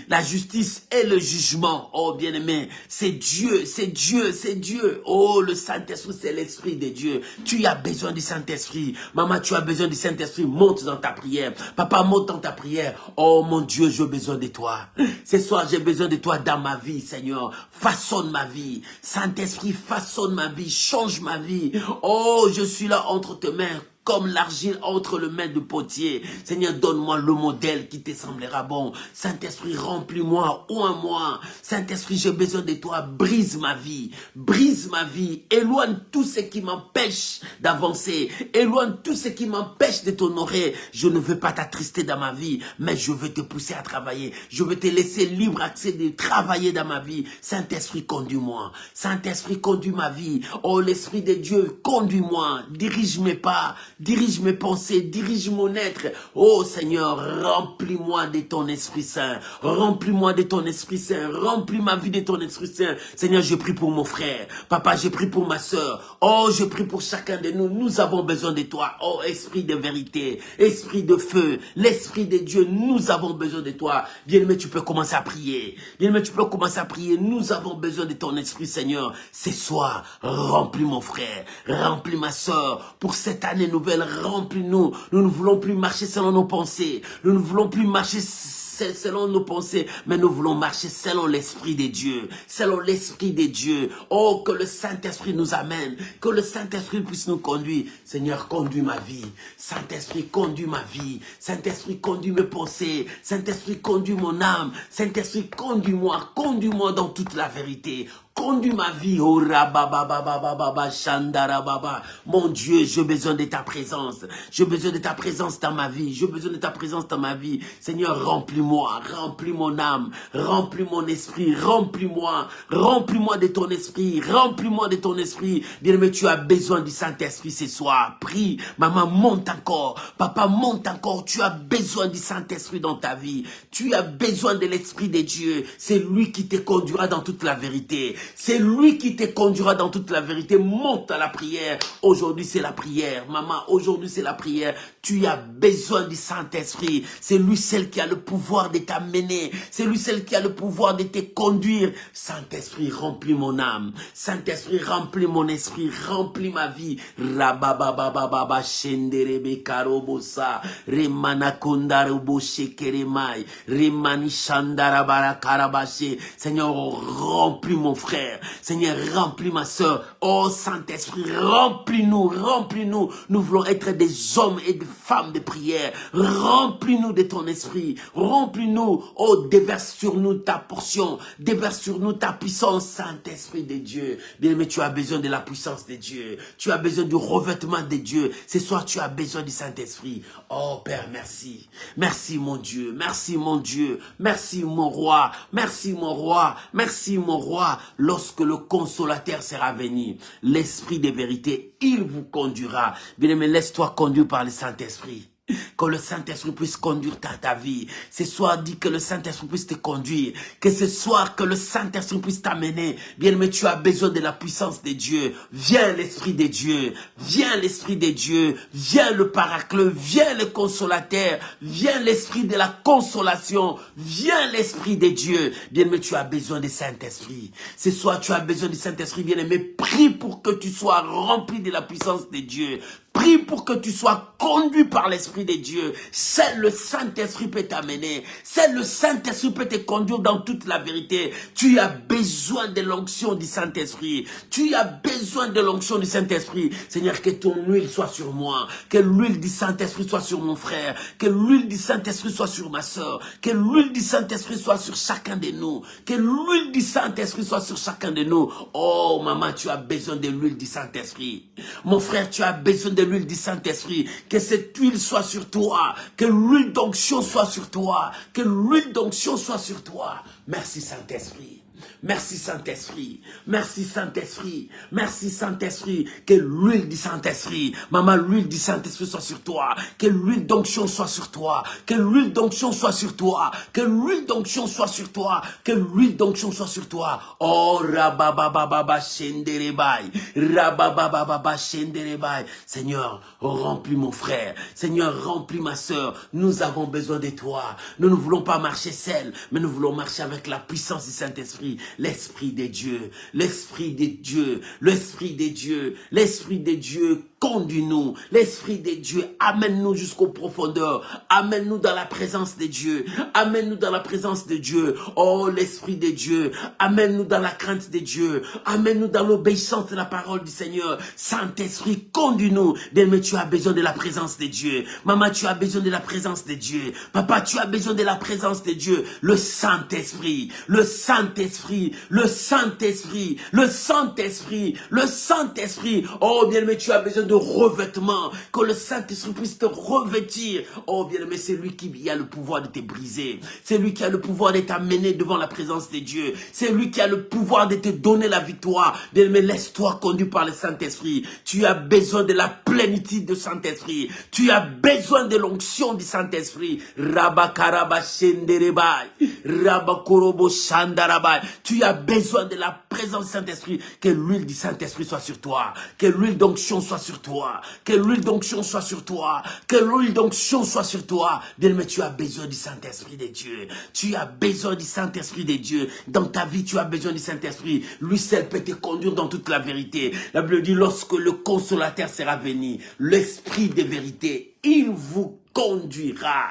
la justice et le jugement. Oh, bien-aimé, c'est Dieu, c'est Dieu, c'est Dieu. Oh, le Saint-Esprit, c'est l'Esprit de Dieu. Tu as besoin du Saint-Esprit. Maman, tu as besoin du Saint-Esprit. Monte dans ta prière. Papa, monte dans ta prière. Oh, mon Dieu, j'ai besoin de toi. Ce soir, j'ai besoin de toi dans ma vie, Seigneur. Façonne ma vie. Saint-Esprit, façonne ma vie. Change ma vie. Oh, je suis là entre tes mains, comme l'argile entre le main du potier. Seigneur, donne-moi le modèle qui te semblera bon. Saint-Esprit, remplis-moi, oins-moi. Saint-Esprit, j'ai besoin de toi. Brise ma vie. Brise ma vie. Éloigne tout ce qui m'empêche d'avancer. Éloigne tout ce qui m'empêche de t'honorer. Je ne veux pas t'attrister dans ma vie, mais je veux te pousser à travailler. Je veux te laisser libre accès de travailler dans ma vie. Saint-Esprit, conduis-moi. Saint-Esprit, conduis ma vie. Oh, l'Esprit de Dieu, conduis-moi. Dirige mes pas. Dirige mes pensées, dirige mon être. Oh Seigneur, remplis-moi de ton Esprit Saint. Remplis-moi de ton Esprit Saint. Remplis ma vie de ton Esprit Saint. Seigneur, je prie pour mon frère. Papa, je prie pour ma soeur. Oh, je prie pour chacun de nous. Nous avons besoin de toi. Oh, Esprit de vérité, Esprit de feu, l'Esprit de Dieu, nous avons besoin de toi. Bien-aimé, tu peux commencer à prier. Bien-aimé, tu peux commencer à prier. Nous avons besoin de ton Esprit, Seigneur. Ce soir, remplis mon frère, remplis ma soeur. Pour cette année nouvelle, remplis-nous. Nous ne voulons plus marcher selon nos pensées. Nous ne voulons plus marcher selon nos pensées, mais nous voulons marcher selon l'Esprit de Dieu. Selon l'Esprit de Dieu. Oh, que le Saint-Esprit nous amène. Que le Saint-Esprit puisse nous conduire. Seigneur, conduis ma vie. Saint-Esprit, conduis ma vie. Saint-Esprit, conduis mes pensées. Saint-Esprit, conduis mon âme. Saint-Esprit, conduis-moi. Conduis-moi dans toute la vérité. Conduis ma vie, oh rababababababa, shandarababa. Mon Dieu, j'ai besoin de ta présence. J'ai besoin de ta présence dans ma vie. J'ai besoin de ta présence dans ma vie. Seigneur, remplis-moi, remplis mon âme, remplis mon esprit, remplis-moi, remplis-moi de ton esprit, remplis-moi de ton esprit. Bien-aimé, tu as besoin du Saint-Esprit ce soir. Prie, maman, monte encore. Papa, monte encore. Tu as besoin du Saint-Esprit dans ta vie. Tu as besoin de l'Esprit de Dieu. C'est lui qui te conduira dans toute la vérité. C'est lui qui te conduira dans toute la vérité. Monte à la prière. Aujourd'hui, c'est la prière. Maman, aujourd'hui, c'est la prière. Tu as besoin du Saint-Esprit. C'est lui seul qui a le pouvoir de t'amener. C'est lui seul qui a le pouvoir de te conduire. Saint-Esprit, remplis mon âme. Saint-Esprit, remplis mon esprit. Remplis ma vie. Rabababababa, shenderebe karobosa. Remana kondarobo shekeremai. Remani shandarabara karabashe. Seigneur, remplis mon frère. frère. Seigneur, remplis ma soeur. Oh Saint-Esprit, remplis-nous, remplis-nous. Nous voulons être des hommes et des femmes de prière. Remplis-nous de ton esprit. Remplis-nous. Oh, déverse sur nous ta portion. Déverse sur nous ta puissance, Saint-Esprit de Dieu. Bien-aimé, tu as besoin de la puissance de Dieu. Tu as besoin du revêtement de Dieu. Ce soir, tu as besoin du Saint-Esprit. Oh Père, merci. Merci mon Dieu. Merci mon Dieu. Merci mon roi. Merci mon roi. Merci mon roi. Lorsque le consolateur sera venu, l'Esprit de vérité, il vous conduira. Bien-aimé, laisse-toi conduire par le Saint-Esprit. Que le Saint-Esprit puisse conduire ta vie. Ce soir, dis que le Saint-Esprit puisse te conduire. Que ce soir, que le Saint-Esprit puisse t'amener. Bien-aimé, tu as besoin de la puissance de Dieu. Viens l'Esprit de Dieu. Viens l'Esprit de Dieu. Viens le Paraclet. Viens le Consolateur. Viens l'Esprit de la consolation. Viens l'Esprit de Dieu. Bien-aimé, tu as besoin du Saint-Esprit. Ce soir, tu as besoin du Saint-Esprit. Bien-aimé, prie pour que tu sois rempli de la puissance de Dieu. Prie pour que tu sois conduit par l'Esprit de Dieu. Seul le Saint-Esprit peut t'amener. Seul le Saint-Esprit peut te conduire dans toute la vérité. Tu as besoin de l'onction du Saint-Esprit. Tu as besoin de l'onction du Saint-Esprit. Seigneur, que ton huile soit sur moi. Que l'huile du Saint-Esprit soit sur mon frère. Que l'huile du Saint-Esprit soit sur ma soeur. Que l'huile du Saint-Esprit soit sur chacun de nous. Que l'huile du Saint-Esprit soit sur chacun de nous. Oh, maman, tu as besoin de l'huile du Saint-Esprit. Mon frère, tu as besoin de l'huile du Saint-Esprit, que cette huile soit sur toi, que l'huile d'onction soit sur toi, que l'huile d'onction soit sur toi. Merci Saint-Esprit. Merci Saint-Esprit, merci Saint-Esprit, merci Saint-Esprit, que l'huile du Saint-Esprit, maman, l'huile du Saint-Esprit soit sur toi, que l'huile d'onction soit sur toi, que l'huile d'onction soit sur toi, que l'huile d'onction soit sur toi, que l'huile d'onction soit sur toi. Oh, rababababa shenderebai, rababababa shenderebai. Seigneur, remplis mon frère, Seigneur, remplis ma soeur. Nous avons besoin de toi. Nous ne voulons pas marcher seuls, mais nous voulons marcher avec la puissance du Saint-Esprit. L'Esprit de Dieu, l'Esprit de Dieu, l'Esprit de Dieu, l'Esprit de Dieu, conduis-nous. L'Esprit de Dieu, amène-nous jusqu'aux profondeurs. Amène-nous dans la présence de Dieu. Amène-nous dans la présence de Dieu. Oh, l'Esprit de Dieu, amène-nous dans la crainte de Dieu. Amène-nous dans l'obéissance de la parole du Seigneur. Saint-Esprit, conduis-nous. Mais tu as besoin de la présence de Dieu. Maman, tu as besoin de la présence de Dieu. Papa, tu as besoin de la présence de Dieu. Le Saint-Esprit, le Saint-Esprit, le Saint-Esprit, le Saint-Esprit, le Saint-Esprit. Oh, bien-aimé, tu as besoin de revêtement, que le Saint-Esprit puisse te revêtir. Oh, bien-aimé, c'est lui qui a le pouvoir de te briser. C'est lui qui a le pouvoir de t'amener devant la présence de Dieu. C'est lui qui a le pouvoir de te donner la victoire. Bien-aimé, laisse-toi conduire par le Saint-Esprit. Tu as besoin de la plénitude du Saint-Esprit. Tu as besoin de l'onction du Saint-Esprit. Rabakaraba shenderebai, rabakorobo shandarabai. Tu as besoin de la présence du Saint-Esprit. Que l'huile du Saint-Esprit soit sur toi. Que l'huile d'onction soit sur toi. Que l'huile d'onction soit sur toi. Que l'huile d'onction soit sur toi. Bien-aimé, tu as besoin du Saint-Esprit de Dieu. Tu as besoin du Saint-Esprit de Dieu. Dans ta vie, tu as besoin du Saint-Esprit. Lui seul peut te conduire dans toute la vérité. La Bible dit, lorsque le consolateur sera venu, l'Esprit de vérité, il vous conduira.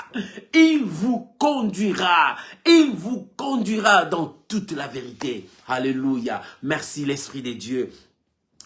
Il vous conduira. Il vous conduira dans toute la vérité. Alléluia. Merci l'Esprit de Dieu.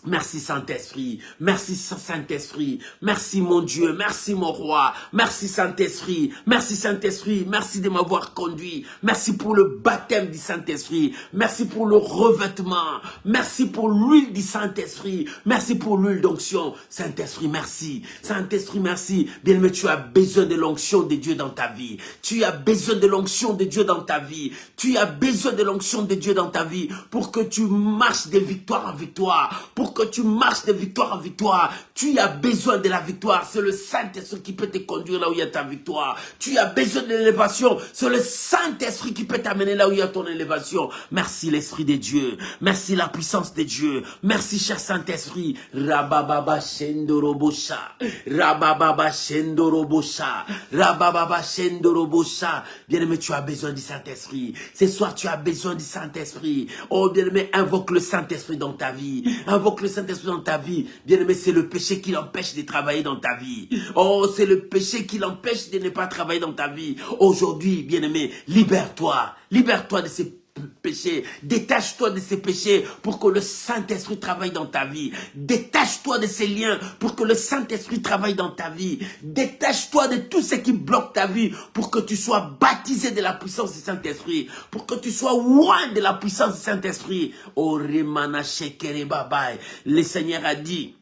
Merci Saint-Esprit, merci Saint-Esprit, merci mon Dieu, merci mon roi, merci Saint-Esprit, merci Saint-Esprit, merci de m'avoir conduit, merci pour le baptême du Saint-Esprit, merci pour le revêtement, merci pour l'huile du Saint-Esprit, merci pour l'huile d'onction. Saint-Esprit, merci, Saint-Esprit, merci. Bien-aimé, tu as besoin de l'onction de Dieu dans ta vie, tu as besoin de l'onction de Dieu dans ta vie, tu as besoin de l'onction de Dieu dans ta vie pour que tu marches de victoire en victoire, pour que tu marches de victoire en victoire. Tu as besoin de la victoire. C'est le Saint-Esprit qui peut te conduire là où il y a ta victoire. Tu as besoin de l'élévation. C'est le Saint-Esprit qui peut t'amener là où il y a ton élévation. Merci l'Esprit de Dieu. Merci la puissance de Dieu. Merci cher Saint-Esprit. Rabababa shendorobosha. Rabababa shendorobosha. Rabababa shendorobosha. Bien-aimé, tu as besoin du Saint-Esprit. Ce soir, tu as besoin du Saint-Esprit. Oh, bien-aimé, invoque le Saint-Esprit dans ta vie. Invoque le Saint-Esprit dans ta vie. Bien-aimé, c'est le péché qui l'empêche de travailler dans ta vie. Oh, c'est le péché qui l'empêche de ne pas travailler dans ta vie. Aujourd'hui, bien-aimé, libère-toi. Libère-toi de ces péchés. Détache-toi de ces péchés pour que le Saint-Esprit travaille dans ta vie. Détache-toi de ces liens pour que le Saint-Esprit travaille dans ta vie. Détache-toi de tout ce qui bloque ta vie pour que tu sois baptisé de la puissance du Saint-Esprit. Pour que tu sois loin de la puissance du Saint-Esprit. Oh, Remana Shekere Babai. Le Seigneur a dit,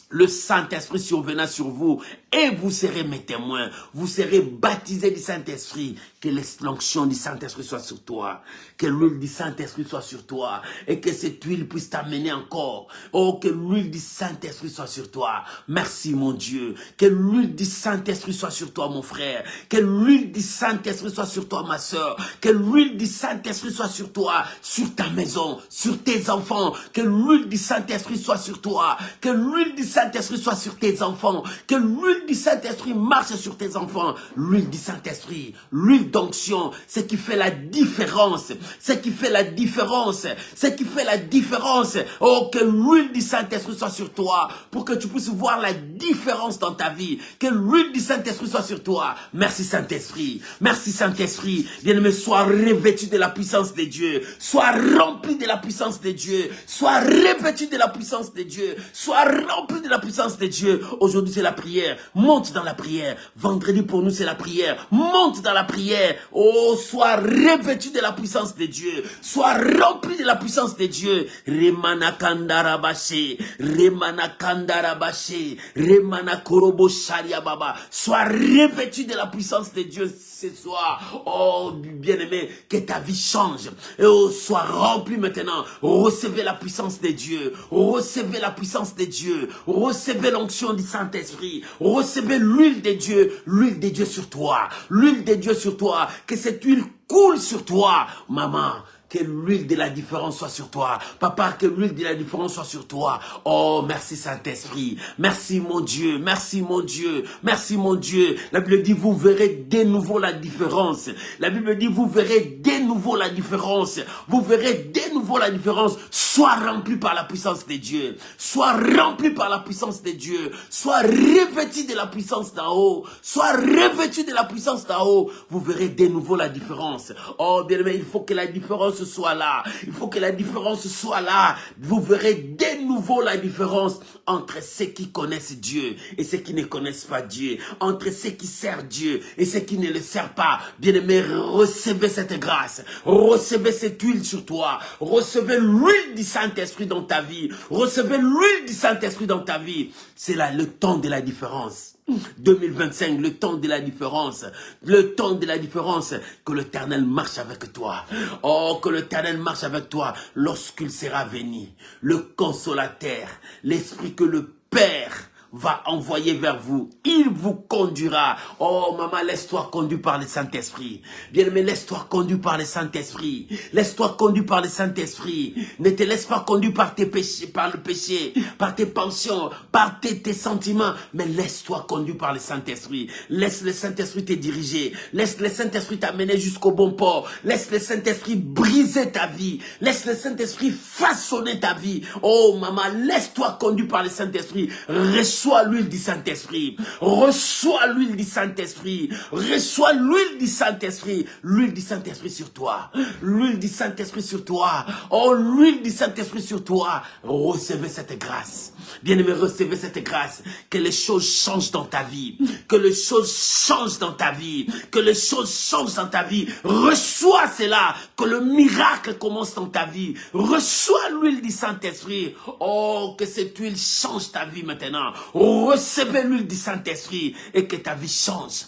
le Saint-Esprit survenant sur vous et vous serez mes témoins. Vous serez baptisés du Saint-Esprit. Que l'onction du Saint-Esprit soit sur toi. Que l'huile du Saint-Esprit soit sur toi. Et que cette huile puisse t'amener encore. Oh, que l'huile du Saint-Esprit soit sur toi. Merci mon Dieu. Que l'huile du Saint-Esprit soit sur toi mon frère. Que l'huile du Saint-Esprit soit sur toi ma soeur. Que l'huile du Saint-Esprit soit sur toi. Sur ta maison. Sur tes enfants. Que l'huile du Saint-Esprit soit sur toi. Que l'huile du Saint-Esprit soit sur tes enfants. Que l'huile du Saint-Esprit marche sur tes enfants. L'huile du Saint-Esprit. L'huile d'onction. Ce qui fait la différence. Ce qui fait la différence. Ce qui fait la différence. Oh, que l'huile du Saint-Esprit soit sur toi. Pour que tu puisses voir la différence dans ta vie. Que l'huile du Saint-Esprit soit sur toi. Merci Saint-Esprit. Merci Saint-Esprit. Bien-aimé, sois revêtu de la puissance de Dieu. Sois rempli de la puissance de Dieu. Sois revêtu de la puissance de Dieu. Sois rempli de la puissance de Dieu. Aujourd'hui, c'est la prière. Monte dans la prière. Vendredi, pour nous, c'est la prière. Monte dans la prière. Oh, sois revêtu de la puissance de Dieu. Sois rempli de la puissance de Dieu. Remana Kandarabashi. Remana Kandarabashi. Remana Korobo Sharia Baba. Sois revêtu de la puissance de Dieu ce soir. Oh, bien-aimé, que ta vie change. Et oh, sois rempli maintenant. Recevez la puissance de Dieu. Recevez la puissance de Dieu. Recevez l'onction du Saint-Esprit. Recevez l'huile de Dieu sur toi. L'huile de Dieu sur toi. Que cette huile coule sur toi, maman. Que l'huile de la différence soit sur toi. Papa, que l'huile de la différence soit sur toi. Oh, merci Saint-Esprit. Merci mon Dieu. Merci mon Dieu. Merci mon Dieu. La Bible dit, vous verrez de nouveau la différence. La Bible dit, vous verrez de nouveau la différence. Vous verrez de nouveau la différence. Sois rempli par la puissance de Dieu. Sois rempli par la puissance de Dieu. Sois revêtu de la puissance d'en haut. Sois revêtu de la puissance d'en haut. Vous verrez de nouveau la différence. Oh, bien aimé, il faut que la différence soit là. Il faut que la différence soit là. Vous verrez de nouveau la différence entre ceux qui connaissent Dieu et ceux qui ne connaissent pas Dieu. Entre ceux qui servent Dieu et ceux qui ne le servent pas. Bien-aimé, recevez cette grâce. Recevez cette huile sur toi. Recevez l'huile du Saint-Esprit dans ta vie. Recevez l'huile du Saint-Esprit dans ta vie. C'est là le temps de la différence. 2025, le temps de la différence. Le temps de la différence. Que l'Éternel marche avec toi. Oh, que l'Éternel marche avec toi lorsqu'il sera venu. Le consolateur, l'Esprit que le Père va envoyer vers vous. Il vous conduira. Oh, maman, laisse-toi conduire par le Saint-Esprit. Bien-aimé, laisse-toi conduire par le Saint-Esprit. Laisse-toi conduire par le Saint-Esprit. Ne te laisse pas conduire par tes péchés, par le péché, par tes pensions, par tes sentiments, mais laisse-toi conduire par le Saint-Esprit. Laisse le Saint-Esprit te diriger. Laisse le Saint-Esprit t'amener jusqu'au bon port. Laisse le Saint-Esprit briser ta vie. Laisse le Saint-Esprit façonner ta vie. Oh, maman, laisse-toi conduire par le Saint-Esprit. Reçois l'huile du Saint-Esprit. Reçois l'huile du Saint-Esprit. Reçois l'huile du Saint-Esprit. L'huile du Saint-Esprit sur toi. L'huile du Saint-Esprit sur toi. Oh, l'huile du Saint-Esprit sur toi. Recevez cette grâce. Bien-aimé, recevez cette grâce. Que les choses changent dans ta vie. Que les choses changent dans ta vie. Que les choses changent dans ta vie. Reçois cela. Que le miracle commence dans ta vie. Reçois l'huile du Saint-Esprit. Oh, que cette huile change ta vie maintenant. Recevez l'huile du Saint-Esprit et que ta vie change.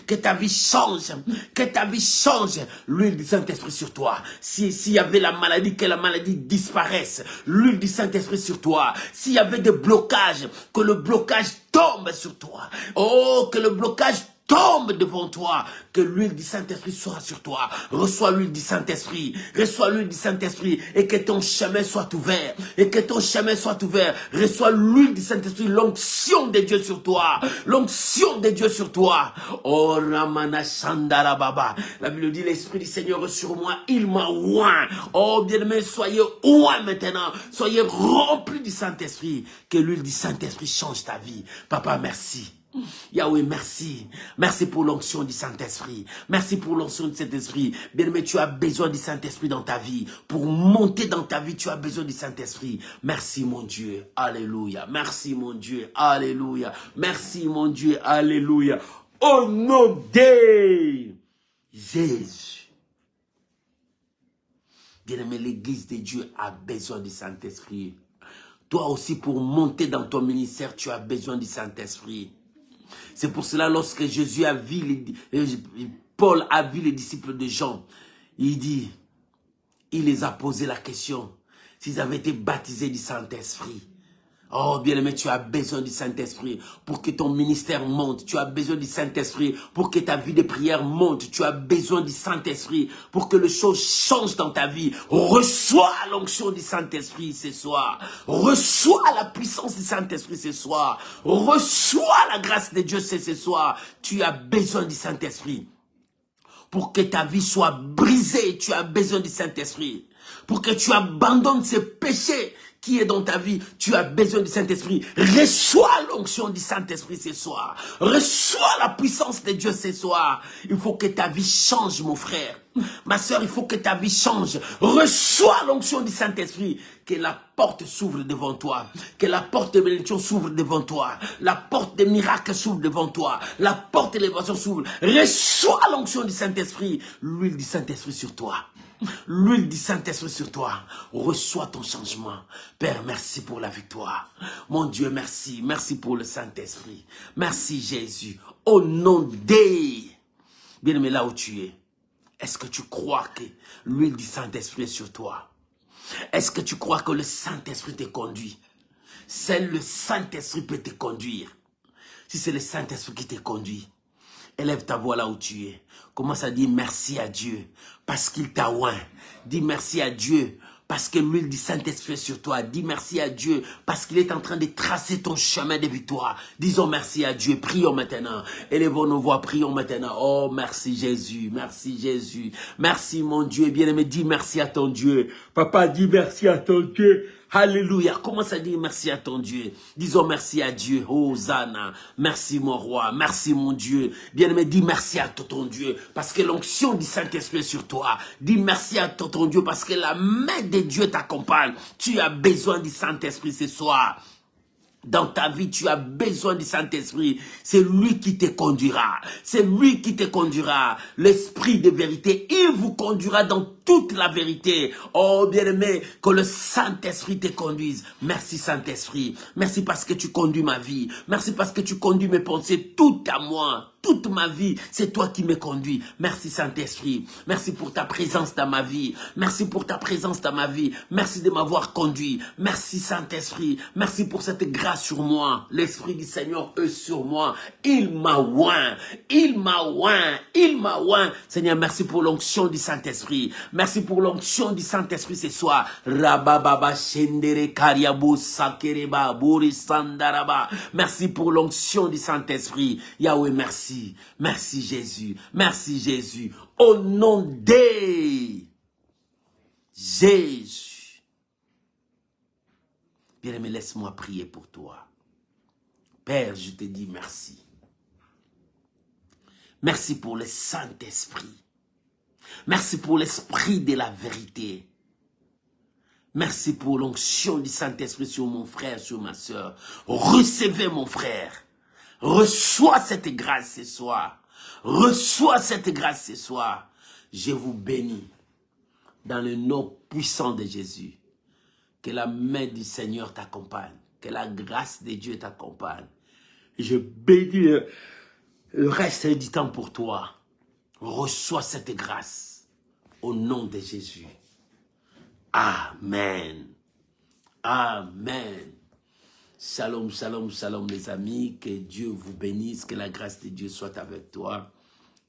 Que ta vie change, que ta vie change. L'huile du Saint-Esprit sur toi. S'il y avait la maladie, que la maladie disparaisse. L'huile du Saint-Esprit sur toi. S'il y avait des blocages, que le blocage tombe sur toi. Oh, que le blocage tombe devant toi, que l'huile du Saint-Esprit soit sur toi. Reçois l'huile du Saint-Esprit, reçois l'huile du Saint-Esprit et que ton chemin soit ouvert, et que ton chemin soit ouvert. Reçois l'huile du Saint-Esprit, l'onction de Dieu sur toi, l'onction de Dieu sur toi. Oh Ramana Shandara Baba, la Bible dit l'Esprit du Seigneur est sur moi, il m'a oint. Oh bien-aimé, soyez oint maintenant, soyez remplis du Saint-Esprit, que l'huile du Saint-Esprit change ta vie. Papa, merci. Yahweh, merci. Merci pour l'onction du Saint-Esprit. Merci pour l'onction du Saint-Esprit. Bien-aimé, tu as besoin du Saint-Esprit dans ta vie. Pour monter dans ta vie, tu as besoin du Saint-Esprit. Merci, mon Dieu. Alléluia. Merci, mon Dieu. Alléluia. Merci, mon Dieu. Alléluia. Au nom de Jésus. Bien-aimé, l'église de Dieu a besoin du Saint-Esprit. Toi aussi, pour monter dans ton ministère, tu as besoin du Saint-Esprit. C'est pour cela, lorsque Jésus a vu, Paul a vu les disciples de Jean, il dit, il les a posé la question, s'ils avaient été baptisés du Saint-Esprit. Oh, bien-aimé, tu as besoin du Saint-Esprit pour que ton ministère monte. Tu as besoin du Saint-Esprit pour que ta vie de prière monte. Tu as besoin du Saint-Esprit pour que les choses changent dans ta vie. Reçois l'onction du Saint-Esprit ce soir. Reçois la puissance du Saint-Esprit ce soir. Reçois la grâce de Dieu ce soir. Tu as besoin du Saint-Esprit. Pour que ta vie soit brisée, tu as besoin du Saint-Esprit. Pour que tu abandonnes ces péchés qui est dans ta vie, tu as besoin du Saint-Esprit. Reçois l'onction du Saint-Esprit ce soir. Reçois la puissance de Dieu ce soir. Il faut que ta vie change, mon frère. Ma soeur, il faut que ta vie change. Reçois l'onction du Saint-Esprit. Que la porte s'ouvre devant toi. Que la porte de bénédiction s'ouvre devant toi. La porte des miracles s'ouvre devant toi. La porte de l'élévation s'ouvre. Reçois l'onction du Saint-Esprit. L'huile du Saint-Esprit sur toi. L'huile du Saint-Esprit sur toi. Reçois ton changement. Père, merci pour la victoire. Mon Dieu, merci. Merci pour le Saint-Esprit. Merci Jésus. Au nom de... Bien-aimé, là où tu es, est-ce que tu crois que l'huile du Saint-Esprit est sur toi? Est-ce que tu crois que le Saint-Esprit te conduit? Seul le Saint-Esprit peut te conduire. Si c'est le Saint-Esprit qui te conduit, élève ta voix là où tu es. Commence à dire merci à Dieu parce qu'il t'a oint. Dis merci à Dieu parce que l'huile du Saint-Esprit est sur toi. Dis merci à Dieu parce qu'il est en train de tracer ton chemin de victoire. Disons merci à Dieu. Prions maintenant. Élevons nos voix. Prions maintenant. Oh, merci Jésus. Merci Jésus. Merci mon Dieu. Bien-aimé, dis merci à ton Dieu. Papa, dis merci à ton Dieu. Alléluia. Commence à dire merci à ton Dieu. Disons merci à Dieu. Hosanna. Merci mon roi. Merci mon Dieu. Bien-aimé, dis merci à ton Dieu. Parce que l'onction du Saint-Esprit est sur toi. Dis merci à ton Dieu parce que la main de Dieu t'accompagne. Tu as besoin du Saint-Esprit ce soir. Dans ta vie, tu as besoin du Saint-Esprit. C'est lui qui te conduira. C'est lui qui te conduira. L'Esprit de vérité, il vous conduira dans toute la vérité. Oh, bien-aimé, que le Saint-Esprit te conduise. Merci Saint-Esprit. Merci parce que tu conduis ma vie. Merci parce que tu conduis mes pensées. Tout à moi. Toute ma vie, c'est toi qui me conduis. Merci Saint-Esprit. Merci pour ta présence dans ma vie. Merci pour ta présence dans ma vie. Merci de m'avoir conduit. Merci Saint-Esprit. Merci pour cette grâce sur moi. L'Esprit du Seigneur est sur moi. Il m'a oint. Il m'a oint. Il m'a oint. Seigneur, merci pour l'onction du Saint-Esprit. Merci pour l'onction du Saint-Esprit ce soir. Rabababa shendere kariabu sakereba buri sandaraba. Merci pour l'onction du Saint-Esprit. Yahweh, merci. Merci Jésus. Merci Jésus. Au nom de Jésus. Bien-aimé, laisse-moi prier pour toi. Père, je te dis merci. Merci pour le Saint-Esprit. Merci pour l'Esprit de la vérité. Merci pour l'onction du Saint-Esprit sur mon frère, sur ma soeur. Recevez mon frère. Reçois cette grâce ce soir. Reçois cette grâce ce soir. Je vous bénis dans le nom puissant de Jésus. Que la main du Seigneur t'accompagne. Que la grâce de Dieu t'accompagne. Je bénis le reste du temps pour toi. Reçois cette grâce au nom de Jésus. Amen. Amen. Shalom, shalom, shalom les amis. Que Dieu vous bénisse. Que la grâce de Dieu soit avec toi.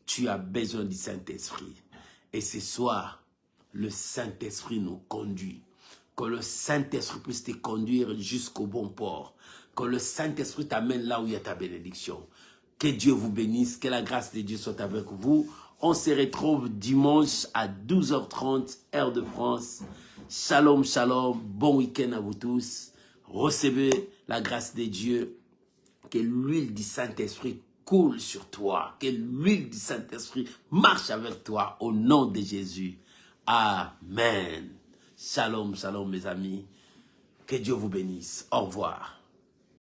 Tu as besoin du Saint-Esprit. Et ce soir, le Saint-Esprit nous conduit. Que le Saint-Esprit puisse te conduire jusqu'au bon port. Que le Saint-Esprit t'amène là où il y a ta bénédiction. Que Dieu vous bénisse. Que la grâce de Dieu soit avec vous. On se retrouve dimanche à 12h30, heure de France. Shalom, shalom. Bon week-end à vous tous. Recevez la grâce de Dieu. que l'huile du Saint-Esprit coule sur toi, que l'huile du Saint-Esprit marche avec toi au nom de Jésus. Amen. Shalom, shalom mes amis. Que Dieu vous bénisse. Au revoir.